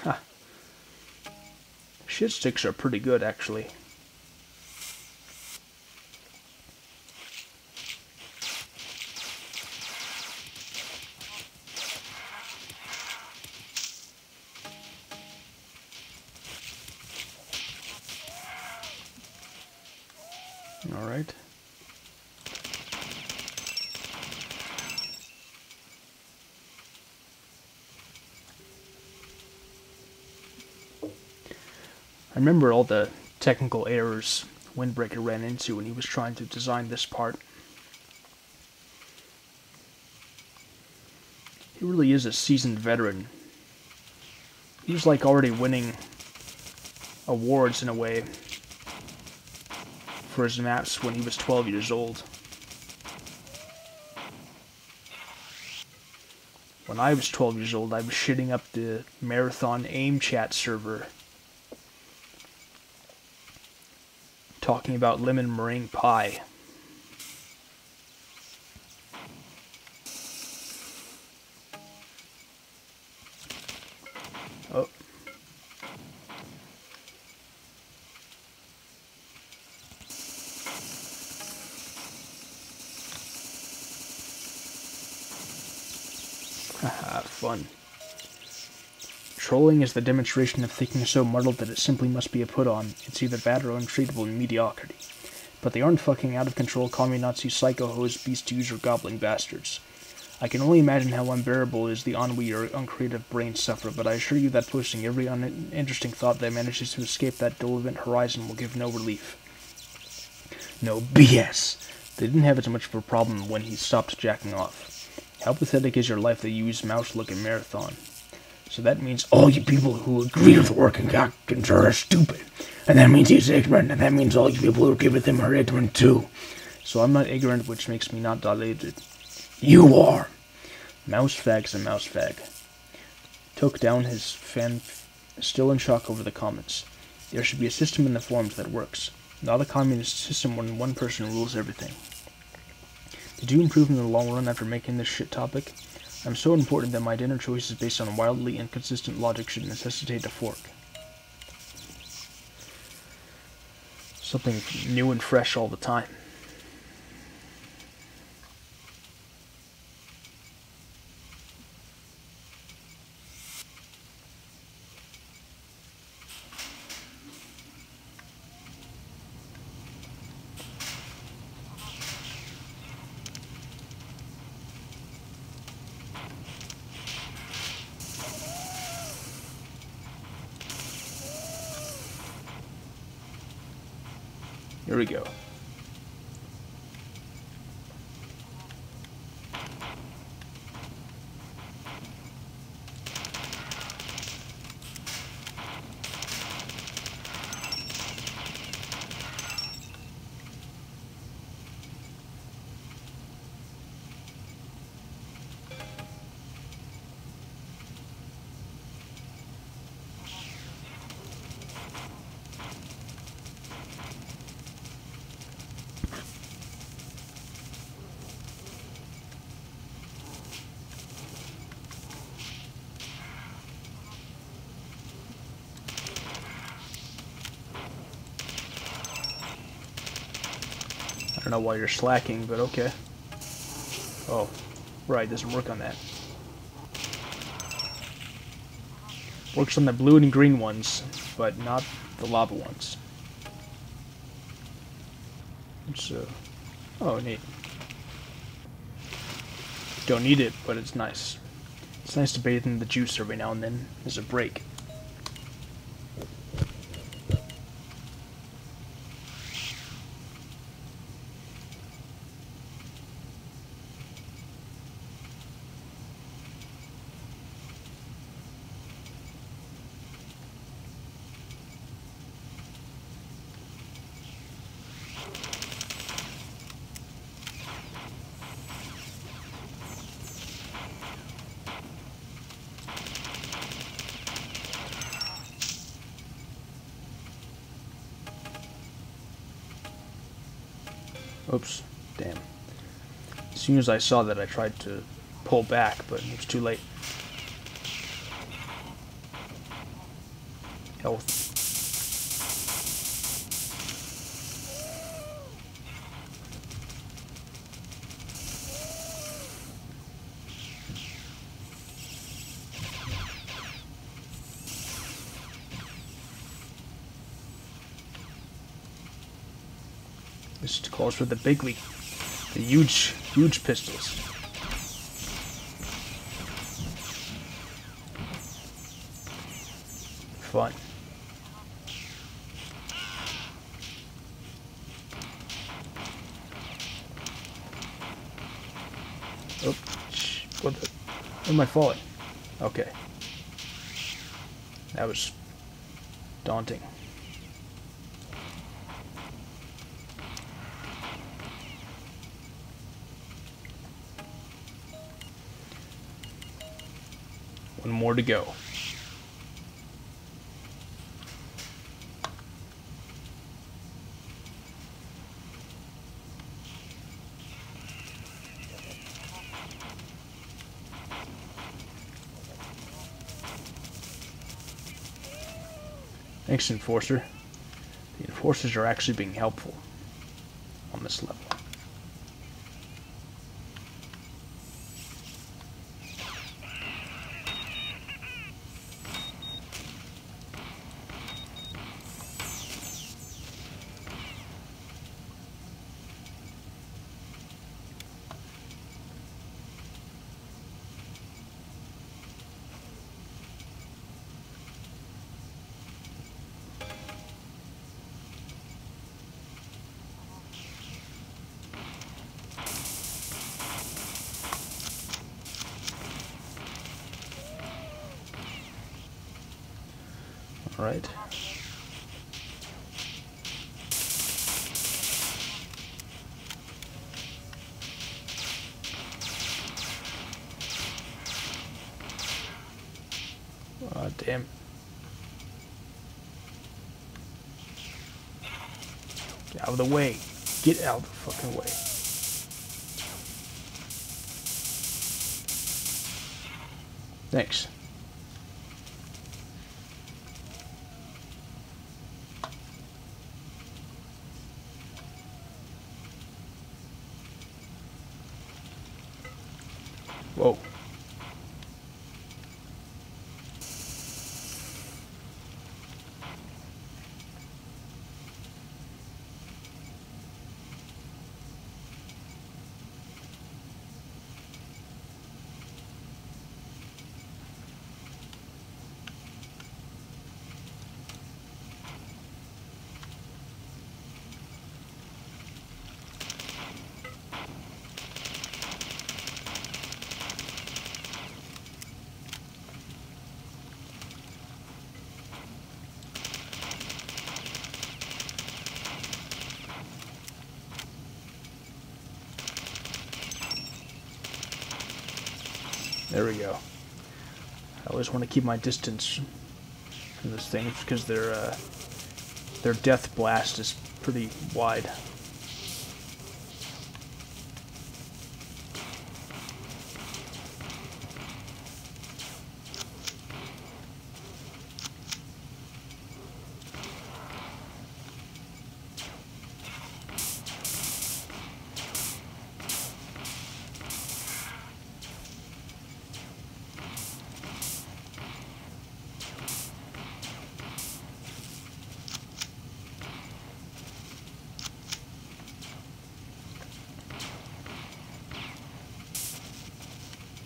Ha. Shit sticks are pretty good, actually. Alright. I remember all the technical errors Windbreaker ran into when he was trying to design this part. He really is a seasoned veteran. He was like already winning awards in a way for his maps when he was 12 years old. When I was 12 years old, I was shitting up the Mararthon AIM chat server, talking about lemon meringue pie. Oh. Haha, fun. Trolling is the demonstration of thinking so muddled that it simply must be a put-on. It's either bad or untreatable mediocrity. But they aren't fucking out-of-control commie-Nazi psycho-hose, beast-user goblin bastards. I can only imagine how unbearable is the ennui or uncreative brains suffer, but I assure you that posting every uninteresting thought that manages to escape that dull event horizon will give no relief. No BS. They didn't have as much of a problem when he stopped jacking off. How pathetic is your life that you use mouse look in Mararthon? So that means all you people who agree with working captains are stupid. And that means he's ignorant, and that means all you people who agree with him are ignorant too. So I'm not ignorant, which makes me not dilated. You are! Mouse fag's a mouse fag. Took down his fan, still in shock over the comments. There should be a system in the forums that works. Not a communist system when one person rules everything. Did you improve in the long run after making this shit topic? I'm so important that my dinner choices based on wildly inconsistent logic should necessitate a fork. Something new and fresh all the time. Here we go. I don't know why you're slacking, but okay. Oh, right, doesn't work on that. Works on the blue and green ones, but not the lava ones. It's, oh, neat. Don't need it, but it's nice. It's nice to bathe in the juice every now and then as a break. Oops, damn. As soon as I saw that, I tried to pull back, but it was too late. Health. This calls for the big league. The huge pistols. Fun. Oh, what the? Where am I falling? Okay. That was daunting. One more to go. Thanks, Enforcer. The Enforcers are actually being helpful on this level. All right. Oh, damn. Get out of the way. Get out of the fucking way. Thanks. Whoa. There we go. I always want to keep my distance from this thing because their death blast is pretty wide.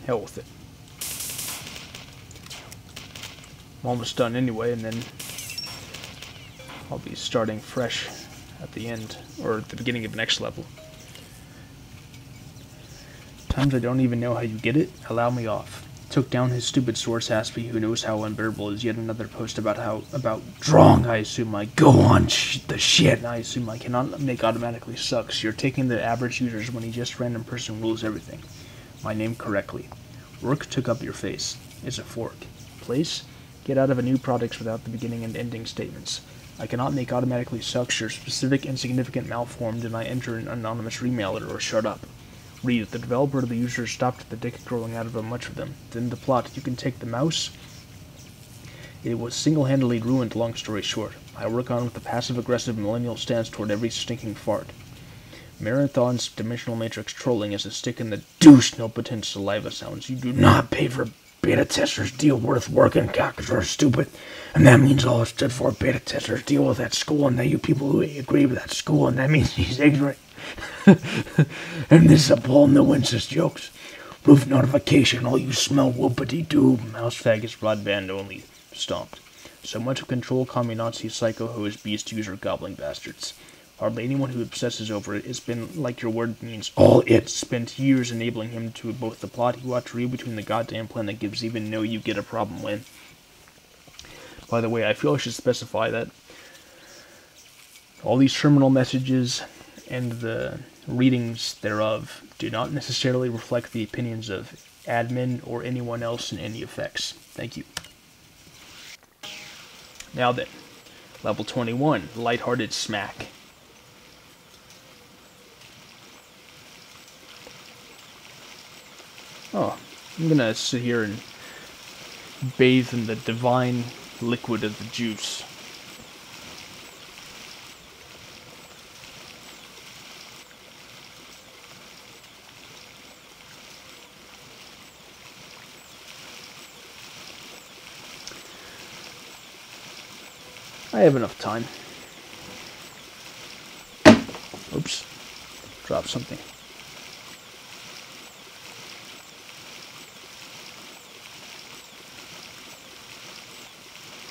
Hell with it. I'm almost done anyway, and then I'll be starting fresh at the end, or at the beginning of the next level. Times I don't even know how you get it, allow me off. Took down his stupid source Aspie, who knows how unbearable is. Yet another post about Drong, I assume I go on the shit, I assume I cannot make automatically sucks. You're taking the average users when he just random person rules everything. My name correctly. Work took up your face. It's a fork. Place? Get out of a new products without the beginning and ending statements. I cannot make automatically sucks your specific insignificant malformed and I enter an anonymous remailer or shut up. Read. The developer of the user stopped the dick growing out of a much of them. Then the plot. You can take the mouse It was single-handedly ruined, long story short. I work on with a passive-aggressive millennial stance toward every stinking fart. Mararthon's dimensional matrix trolling is a stick in the douche no-pretense saliva sounds. You do not pay for beta testers deal worth working, cockers are stupid. And that means all it stood for. Beta testers deal with that school, and that you people who agree with that school, and that means he's ignorant. And this is a Paul Nuance's jokes. Roof notification, all you smell whoopity-doo. Mouse faggots, broadband only. Stomped. So much of control, commie Nazi, psycho hose, beast user, gobbling bastards. Hardly anyone who obsesses over it. It's been, like your word means, all it. Spent years enabling him to both the plot he ought to read between the goddamn plan that gives even no you get a problem when. By the way, I feel I should specify that all these terminal messages and the readings thereof do not necessarily reflect the opinions of admin or anyone else in any effects. Thank you. Now then, level 21, lighthearted smack. Oh, I'm gonna sit here and bathe in the divine liquid of the juice. I have enough time. Oops. Dropped something.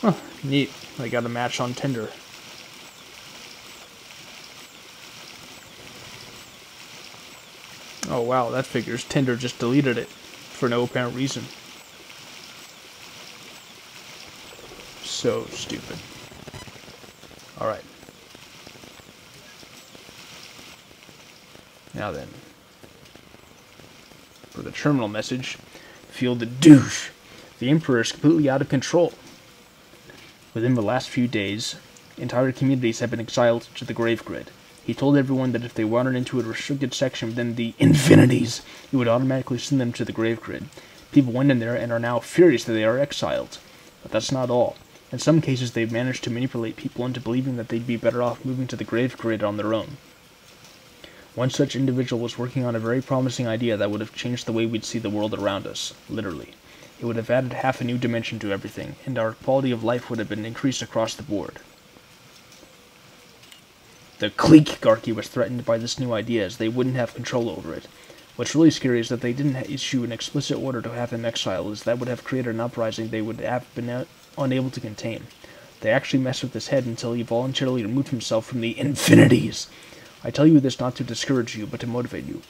Huh, neat. I got a match on Tinder. Oh wow, that figures. Tinder just deleted it for no apparent reason. So stupid. Alright. Now then. For the terminal message, feel the douche. The Emperor is completely out of control. Within the last few days, entire communities have been exiled to the Grave Grid. He told everyone that if they wandered into a restricted section within the Infinities, he would automatically send them to the Grave Grid. People went in there and are now furious that they are exiled. But that's not all. In some cases, they've managed to manipulate people into believing that they'd be better off moving to the Grave Grid on their own. One such individual was working on a very promising idea that would have changed the way we'd see the world around us, literally. It would have added half a new dimension to everything, and our quality of life would have been increased across the board. The Clique-garchy was threatened by this new idea, as they wouldn't have control over it. What's really scary is that they didn't issue an explicit order to have him exiled, as that would have created an uprising they would have been unable to contain. They actually messed with his head until he voluntarily removed himself from the Infinities. I tell you this not to discourage you, but to motivate you.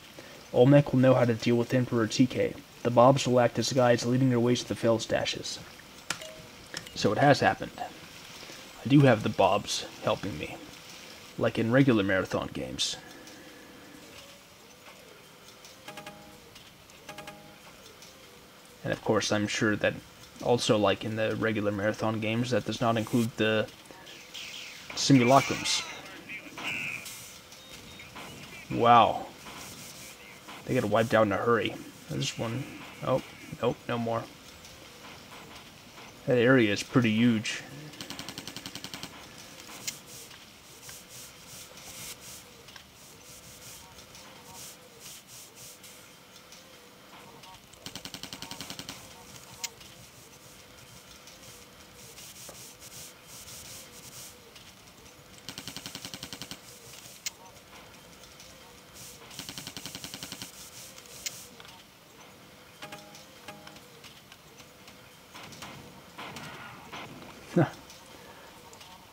Olmec will know how to deal with Emperor TK. The Bobs will act as guides, leading their ways to the fail stashes. So it has happened. I do have the Bobs helping me, like in regular Mararthon games. And of course, I'm sure that also, like in the regular Mararthon games, that does not include the simulacrums. Wow. They get wiped out in a hurry. There's one. Oh, nope, no more. That area is pretty huge.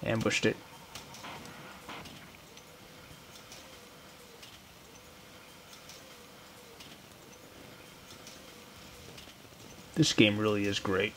Ambushed it. This game really is great.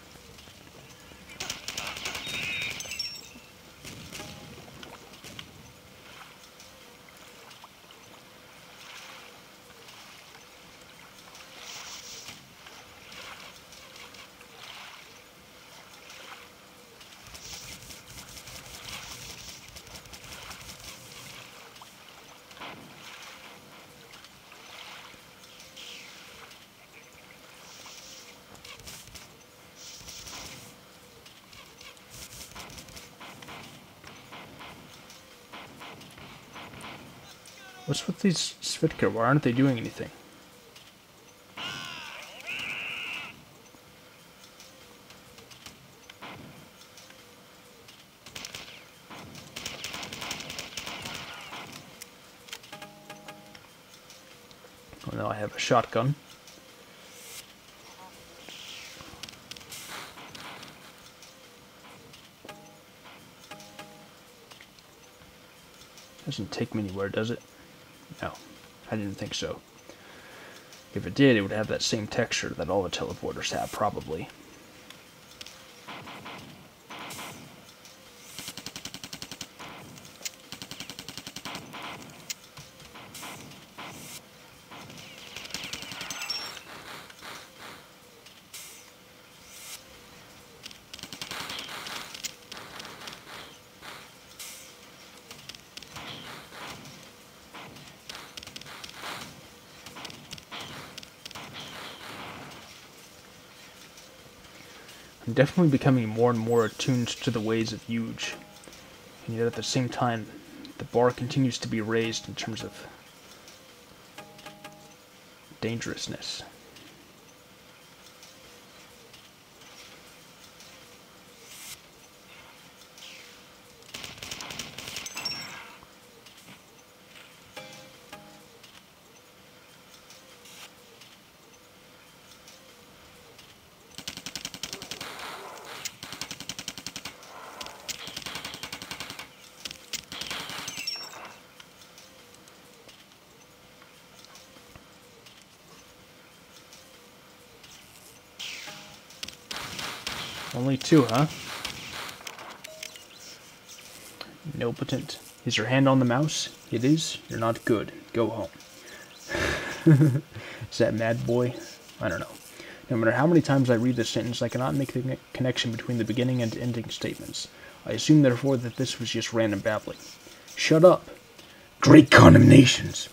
What's with these Svitka? Why aren't they doing anything? Oh, now I have a shotgun. Doesn't take me anywhere, does it? No, I didn't think so. If it did, it would have that same texture that all the teleporters have, probably. I'm definitely becoming more and more attuned to the ways of Yuge, and yet at the same time, the bar continues to be raised in terms of dangerousness. Only two, huh? Omnipotent. Is your hand on the mouse? It is? You're not good. Go home. Is that mad boy? I don't know. No matter how many times I read this sentence, I cannot make the connection between the beginning and ending statements. I assume, therefore, that this was just random babbling. Shut up! Great condemnations!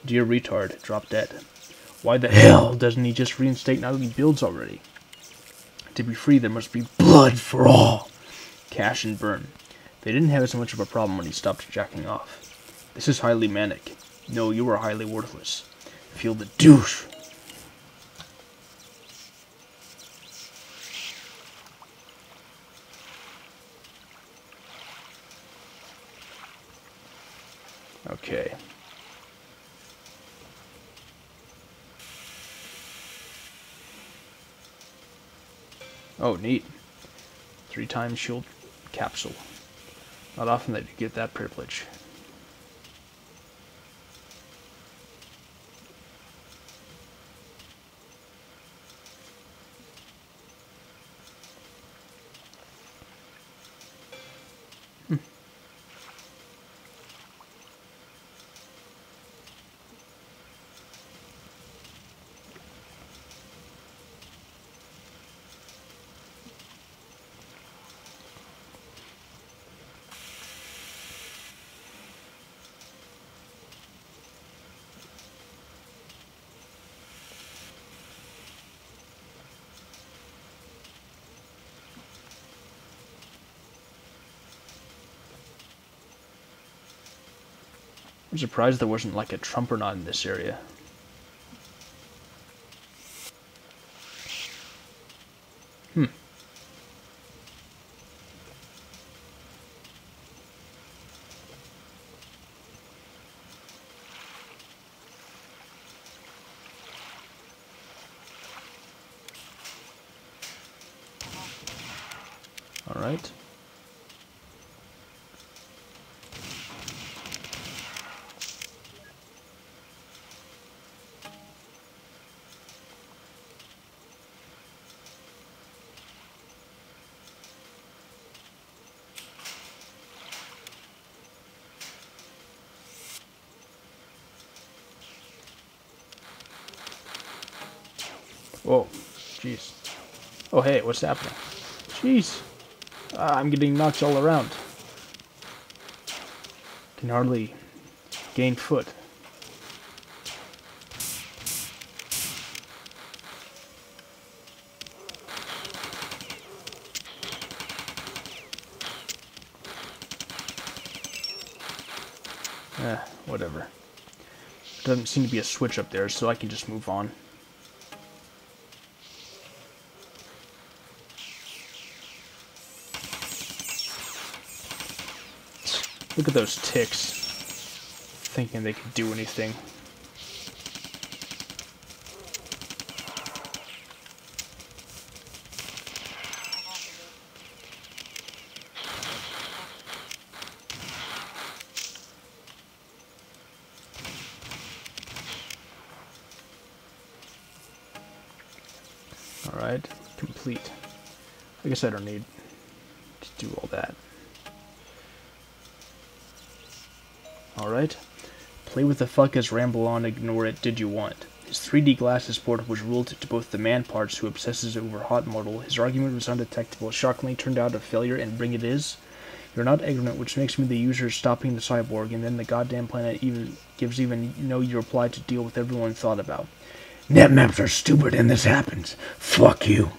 Dear retard, drop dead. Why the hell doesn't he just reinstate now that he builds already? To be free, there must be blood for all. Cash and burn. They didn't have as much of a problem when he stopped jacking off. This is highly manic. No, you are highly worthless. Feel the douche. Okay. Oh, neat. 3 times shield capsule. Not often that you get that privilege. I'm surprised there wasn't like a Trumpernaut in this area. Alright. Whoa, jeez. Oh hey, what's happening? Jeez. I'm getting knocked all around. Can hardly gain foot. Whatever. Doesn't seem to be a switch up there, so I can just move on. Look at those ticks, thinking they could do anything. Alright, complete. I guess I don't need to do all that. Alright. Play with the fuck as ramble on, ignore it, did you want? His 3D glasses port was ruled to both the man parts who obsesses over hot model. His argument was undetectable, shockingly turned out a failure, and bring it is. You're not ignorant, which makes me the user stopping the cyborg, and then the goddamn planet even gives no reply to deal with everyone thought about. Net maps are stupid and this happens. Fuck you.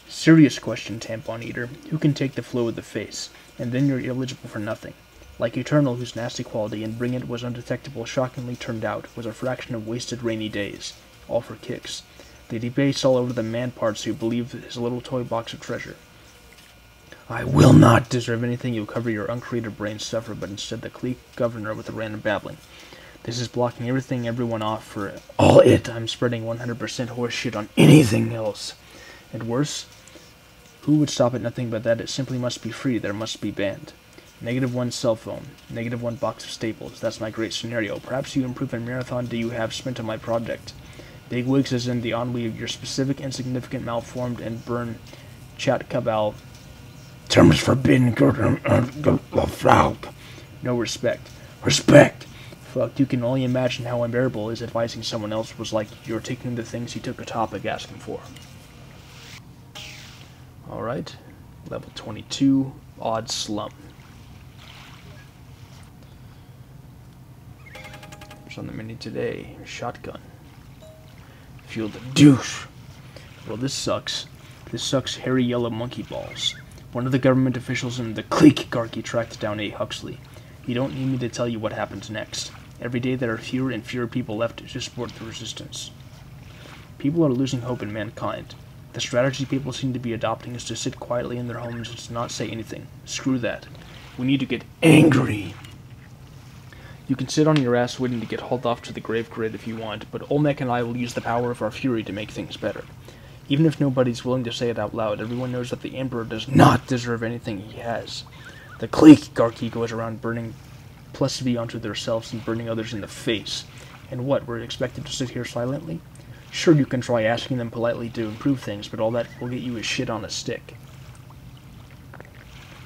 Serious question, Tampon Eater. Who can take the flow of the face? And then you're eligible for nothing. Like Eternal, whose nasty quality and bring it was undetectable, shockingly turned out, was a fraction of wasted rainy days. All for kicks. They debase all over the man parts who believe his little toy box of treasure. I will not deserve anything, you'll cover your uncreative brains suffer, but instead the clique governor with the random babbling. This is blocking everyone off for all it. I'm spreading 100% horseshit on anything else. And worse, who would stop at nothing but that it simply must be free, there must be banned. -1 cell phone, -1 box of staples, that's my great scenario. Perhaps you improve in Mararthon do you have spent on my project. Big wigs as in the ennui of your specific insignificant malformed and burn chat cabal. Terms forbidden, no respect. Respect. Fuck, you can only imagine how unbearable is advising someone else was like you're taking the things he took a topic asking for. Alright, level 22, Odd Slum. What's on the menu today? Shotgun. Fuel the douche. Well, this sucks. This sucks hairy yellow monkey balls. One of the government officials in the clique Garky tracked down A. Huxley. You don't need me to tell you what happens next. Every day there are fewer and fewer people left to support the resistance. People are losing hope in mankind. The strategy people seem to be adopting is to sit quietly in their homes and to not say anything. Screw that. We need to get angry. You can sit on your ass waiting to get hauled off to the grave grid if you want, but Olmec and I will use the power of our fury to make things better. Even if nobody's willing to say it out loud, everyone knows that the Emperor does not deserve anything he has. The clique Garky goes around burning plus V onto themselves and burning others in the face. And what, we're expected to sit here silently? Sure, you can try asking them politely to improve things, but all that will get you is shit on a stick.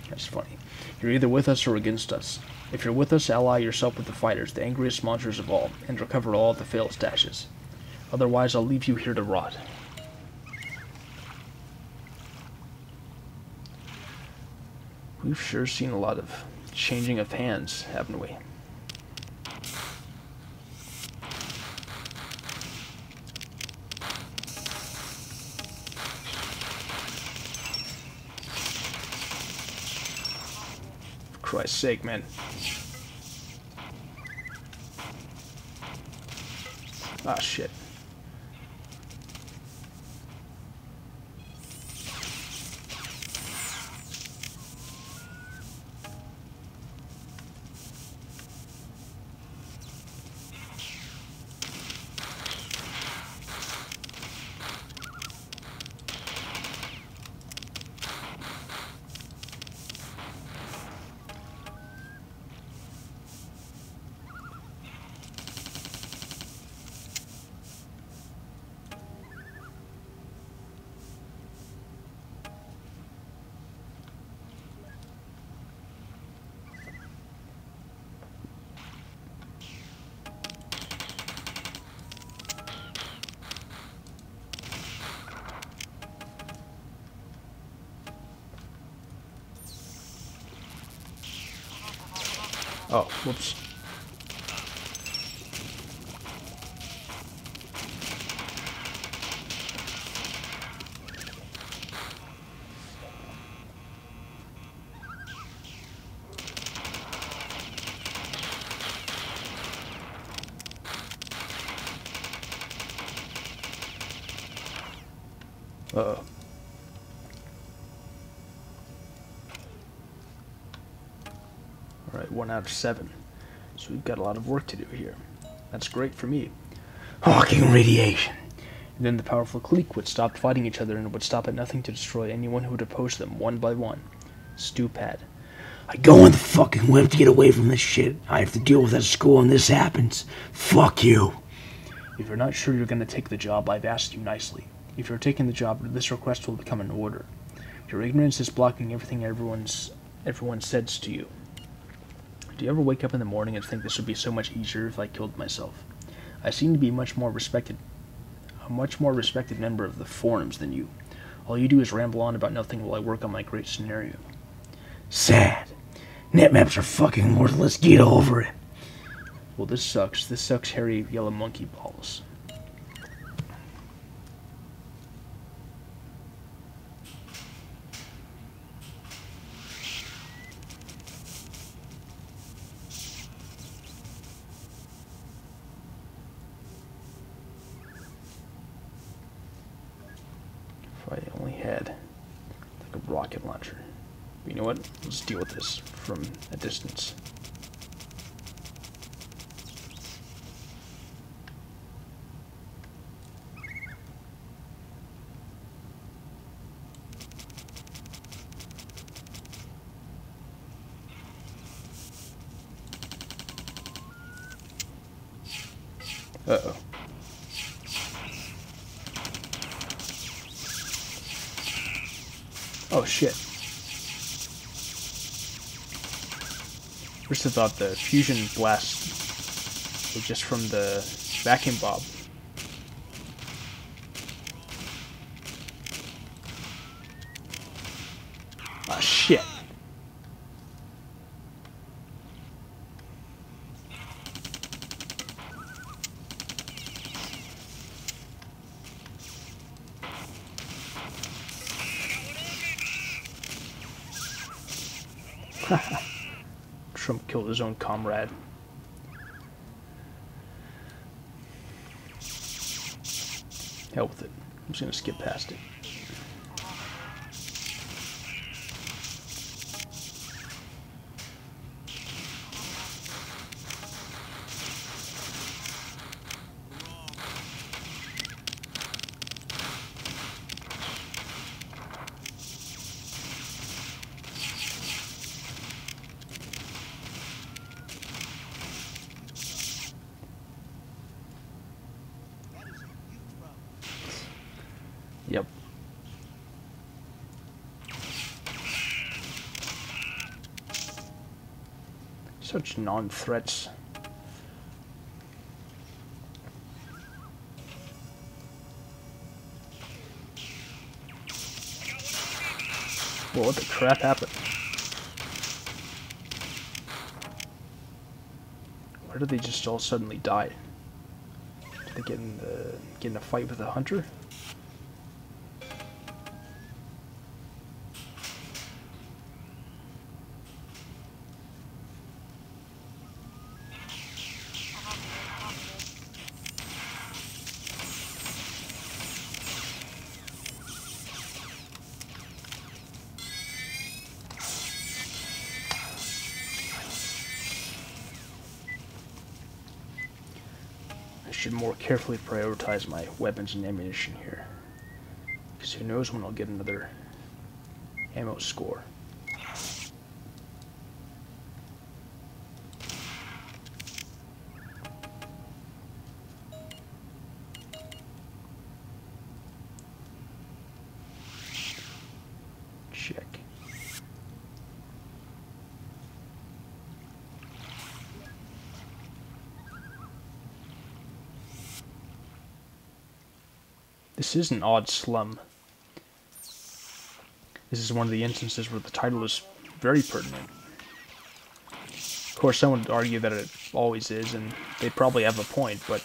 That's funny. You're either with us or against us. If you're with us, ally yourself with the fighters, the angriest monsters of all, and recover all the fail stashes. Otherwise, I'll leave you here to rot. We've sure seen a lot of changing of hands, haven't we? For Christ's sake, man. Ah, shit. Oh, whoops. Uh-oh. Alright, 1 out of 7. So we've got a lot of work to do here. That's great for me. Hawking radiation. And then the powerful clique would stop fighting each other and would stop at nothing to destroy anyone who would oppose them, one by one. Stupid. I go in the fucking whip to get away from this shit. I have to deal with that school and this happens. Fuck you. If you're not sure you're going to take the job, I've asked you nicely. If you're taking the job, this request will become an order. Your ignorance is blocking everything everyone says to you. Do you ever wake up in the morning and think this would be so much easier if I killed myself? I seem to be a much more respected member of the forums than you. All you do is ramble on about nothing while I work on my great scenario. Sad. Netmaps are fucking worthless. Get over it. Well, this sucks. This sucks, hairy yellow monkey balls. If I only had like a rocket launcher. But you know what? Let's deal with this from a distance. Uh-oh. Oh, shit. First I thought the fusion blast was just from the vacuum bob. Ah, shit. Trump killed his own comrade. Hell with it. I'm just gonna skip past it. Yep. Such non-threats. Well, what the crap happened? Why did they just all suddenly die? Did they get in a fight with a hunter? I should more carefully prioritize my weapons and ammunition here. Because who knows when I'll get another ammo score. Check. This is an odd slum. This is one of the instances where the title is very pertinent. Of course, someone would argue that it always is, and they probably have a point, but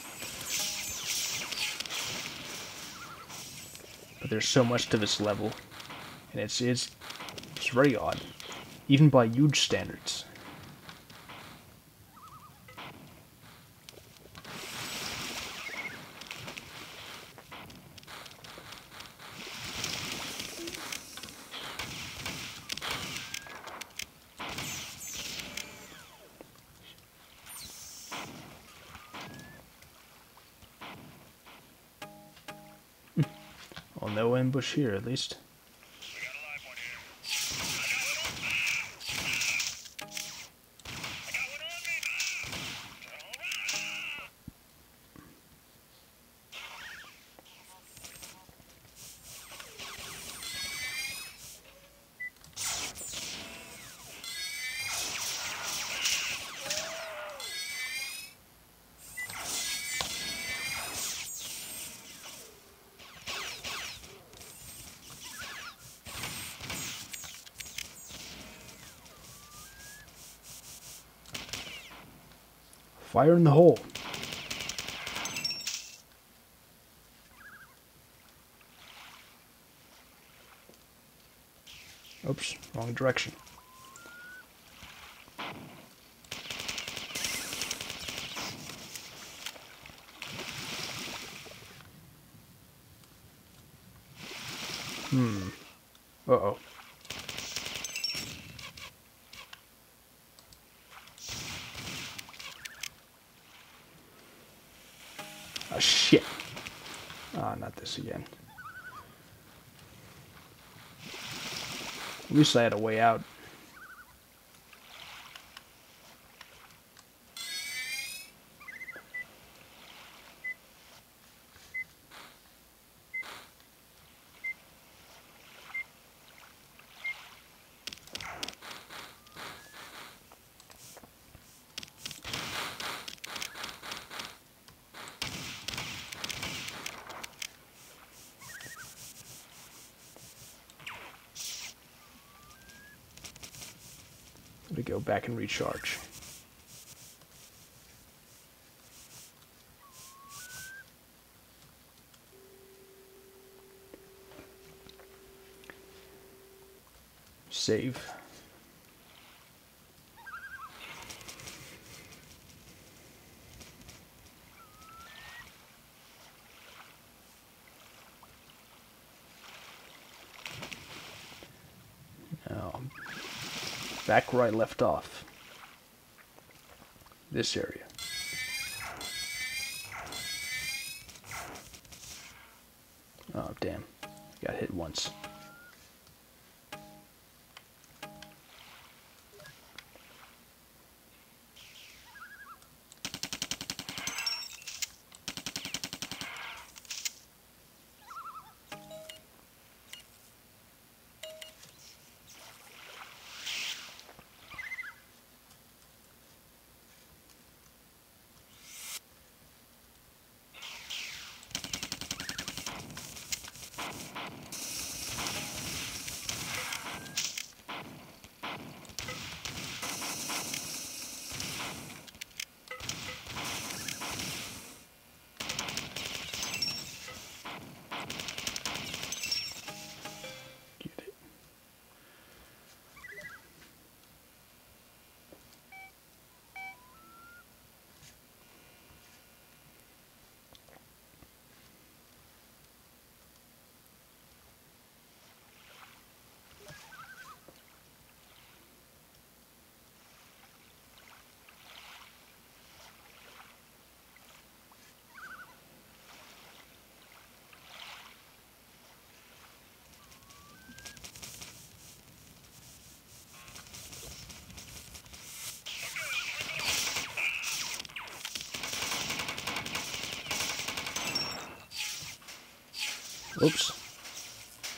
there's so much to this level, and it's very odd, even by huge standards. no ambush here, at least. Fire in the hole. Oops, wrong direction. Uh-oh. Oh, shit. Ah, not this again. At least I had a way out. To go back and recharge. Save. Now, back where I left off. This area. Oh, damn. Got hit once. Oops.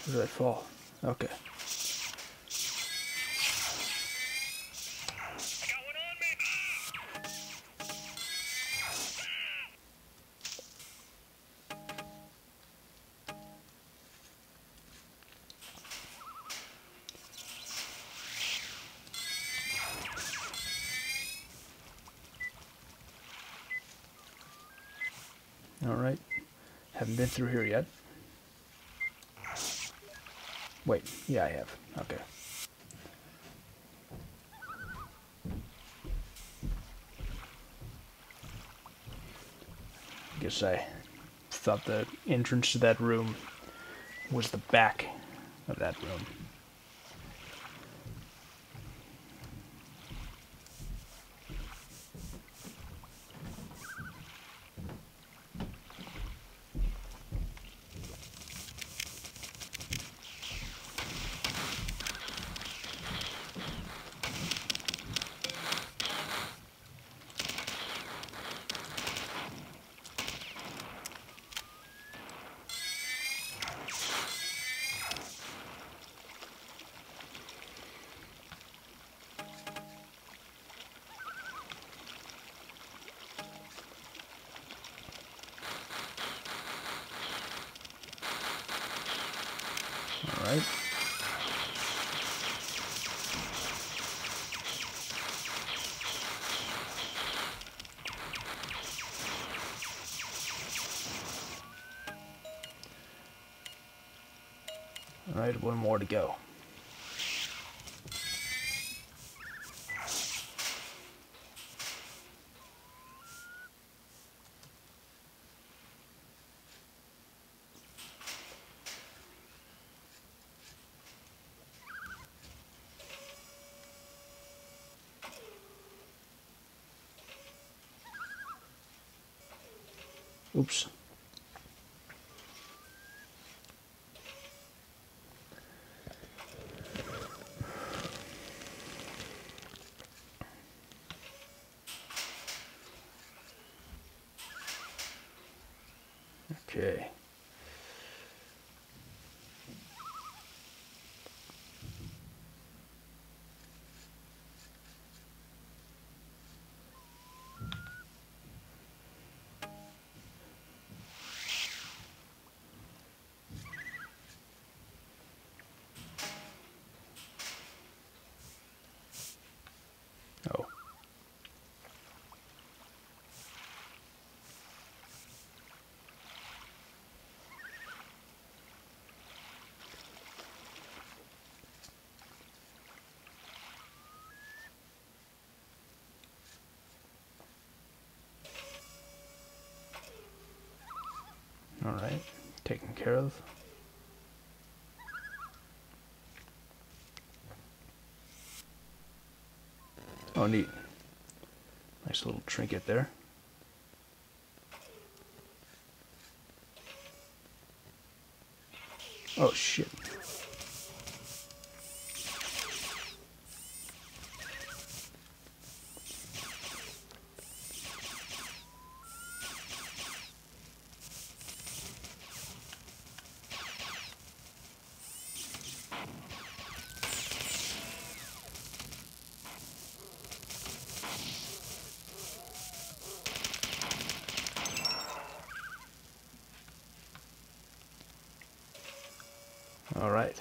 Where did I fall? Okay. Alright. Haven't been through here yet. Wait, yeah I have. Okay. Guess I thought the entrance to that room was the back of that room. Alright. Alright, one more to go. Oops. Okay. Oh. Alright, taken care of. Oh, neat. Nice little trinket there. Oh, shit. All right.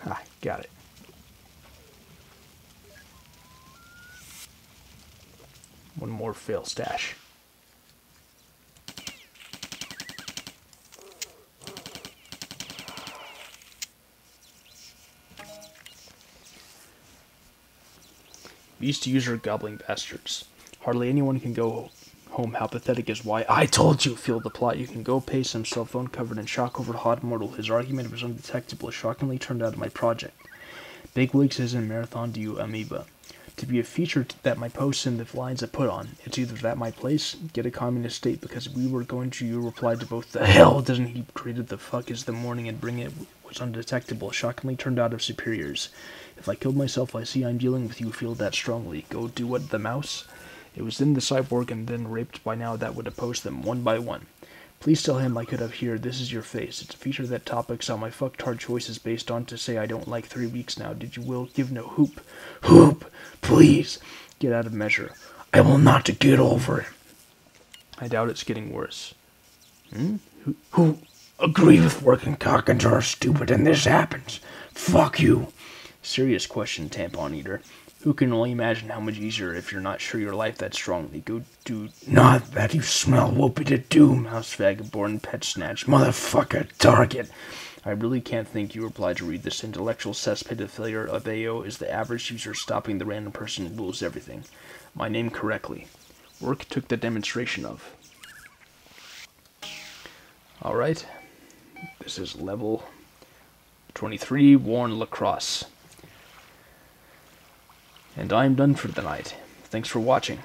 Ah, got it. One more fail stash. These two are gobbling bastards. Hardly anyone can go home. How pathetic is why I told you. Feel the plot. You can go pace himself, phone covered in shock over hot mortal. His argument was undetectable. Shockingly turned out of my project. Big wigs is in Mararthon to you, amoeba. To be a feature that my posts and the lines I put on. It's either that my place, get a communist state because we were going to. You replied to both. The hell doesn't he created the fuck is the morning and bring it was undetectable. Shockingly turned out of superiors. If I killed myself, I see I'm dealing with you. Feel that strongly. Go do what the mouse. It was in the cyborg and then raped by now that would oppose them one by one. Please tell him I could have here. This is your face. It's a feature that topics on my fucktard choices based on to say I don't like 3 weeks now. Did you will give no hoop. Hoop! Please! Get out of measure. I will not get over it. I doubt it's getting worse. Who agree with working cockins are stupid and this happens? Fuck you. Serious question, tampon eater. Who can only imagine how much easier if you're not sure your life that strongly? Go do not that you smell whoopie to do, mouse vagabond pet snatch, motherfucker target. I really can't think you replied to read this intellectual cesspit of failure of AO is the average user stopping the random person who rules everything. My name correctly. Work took the demonstration of. Alright. This is level 23, Warren Lacrosse. And I'm done for the night. Thanks for watching.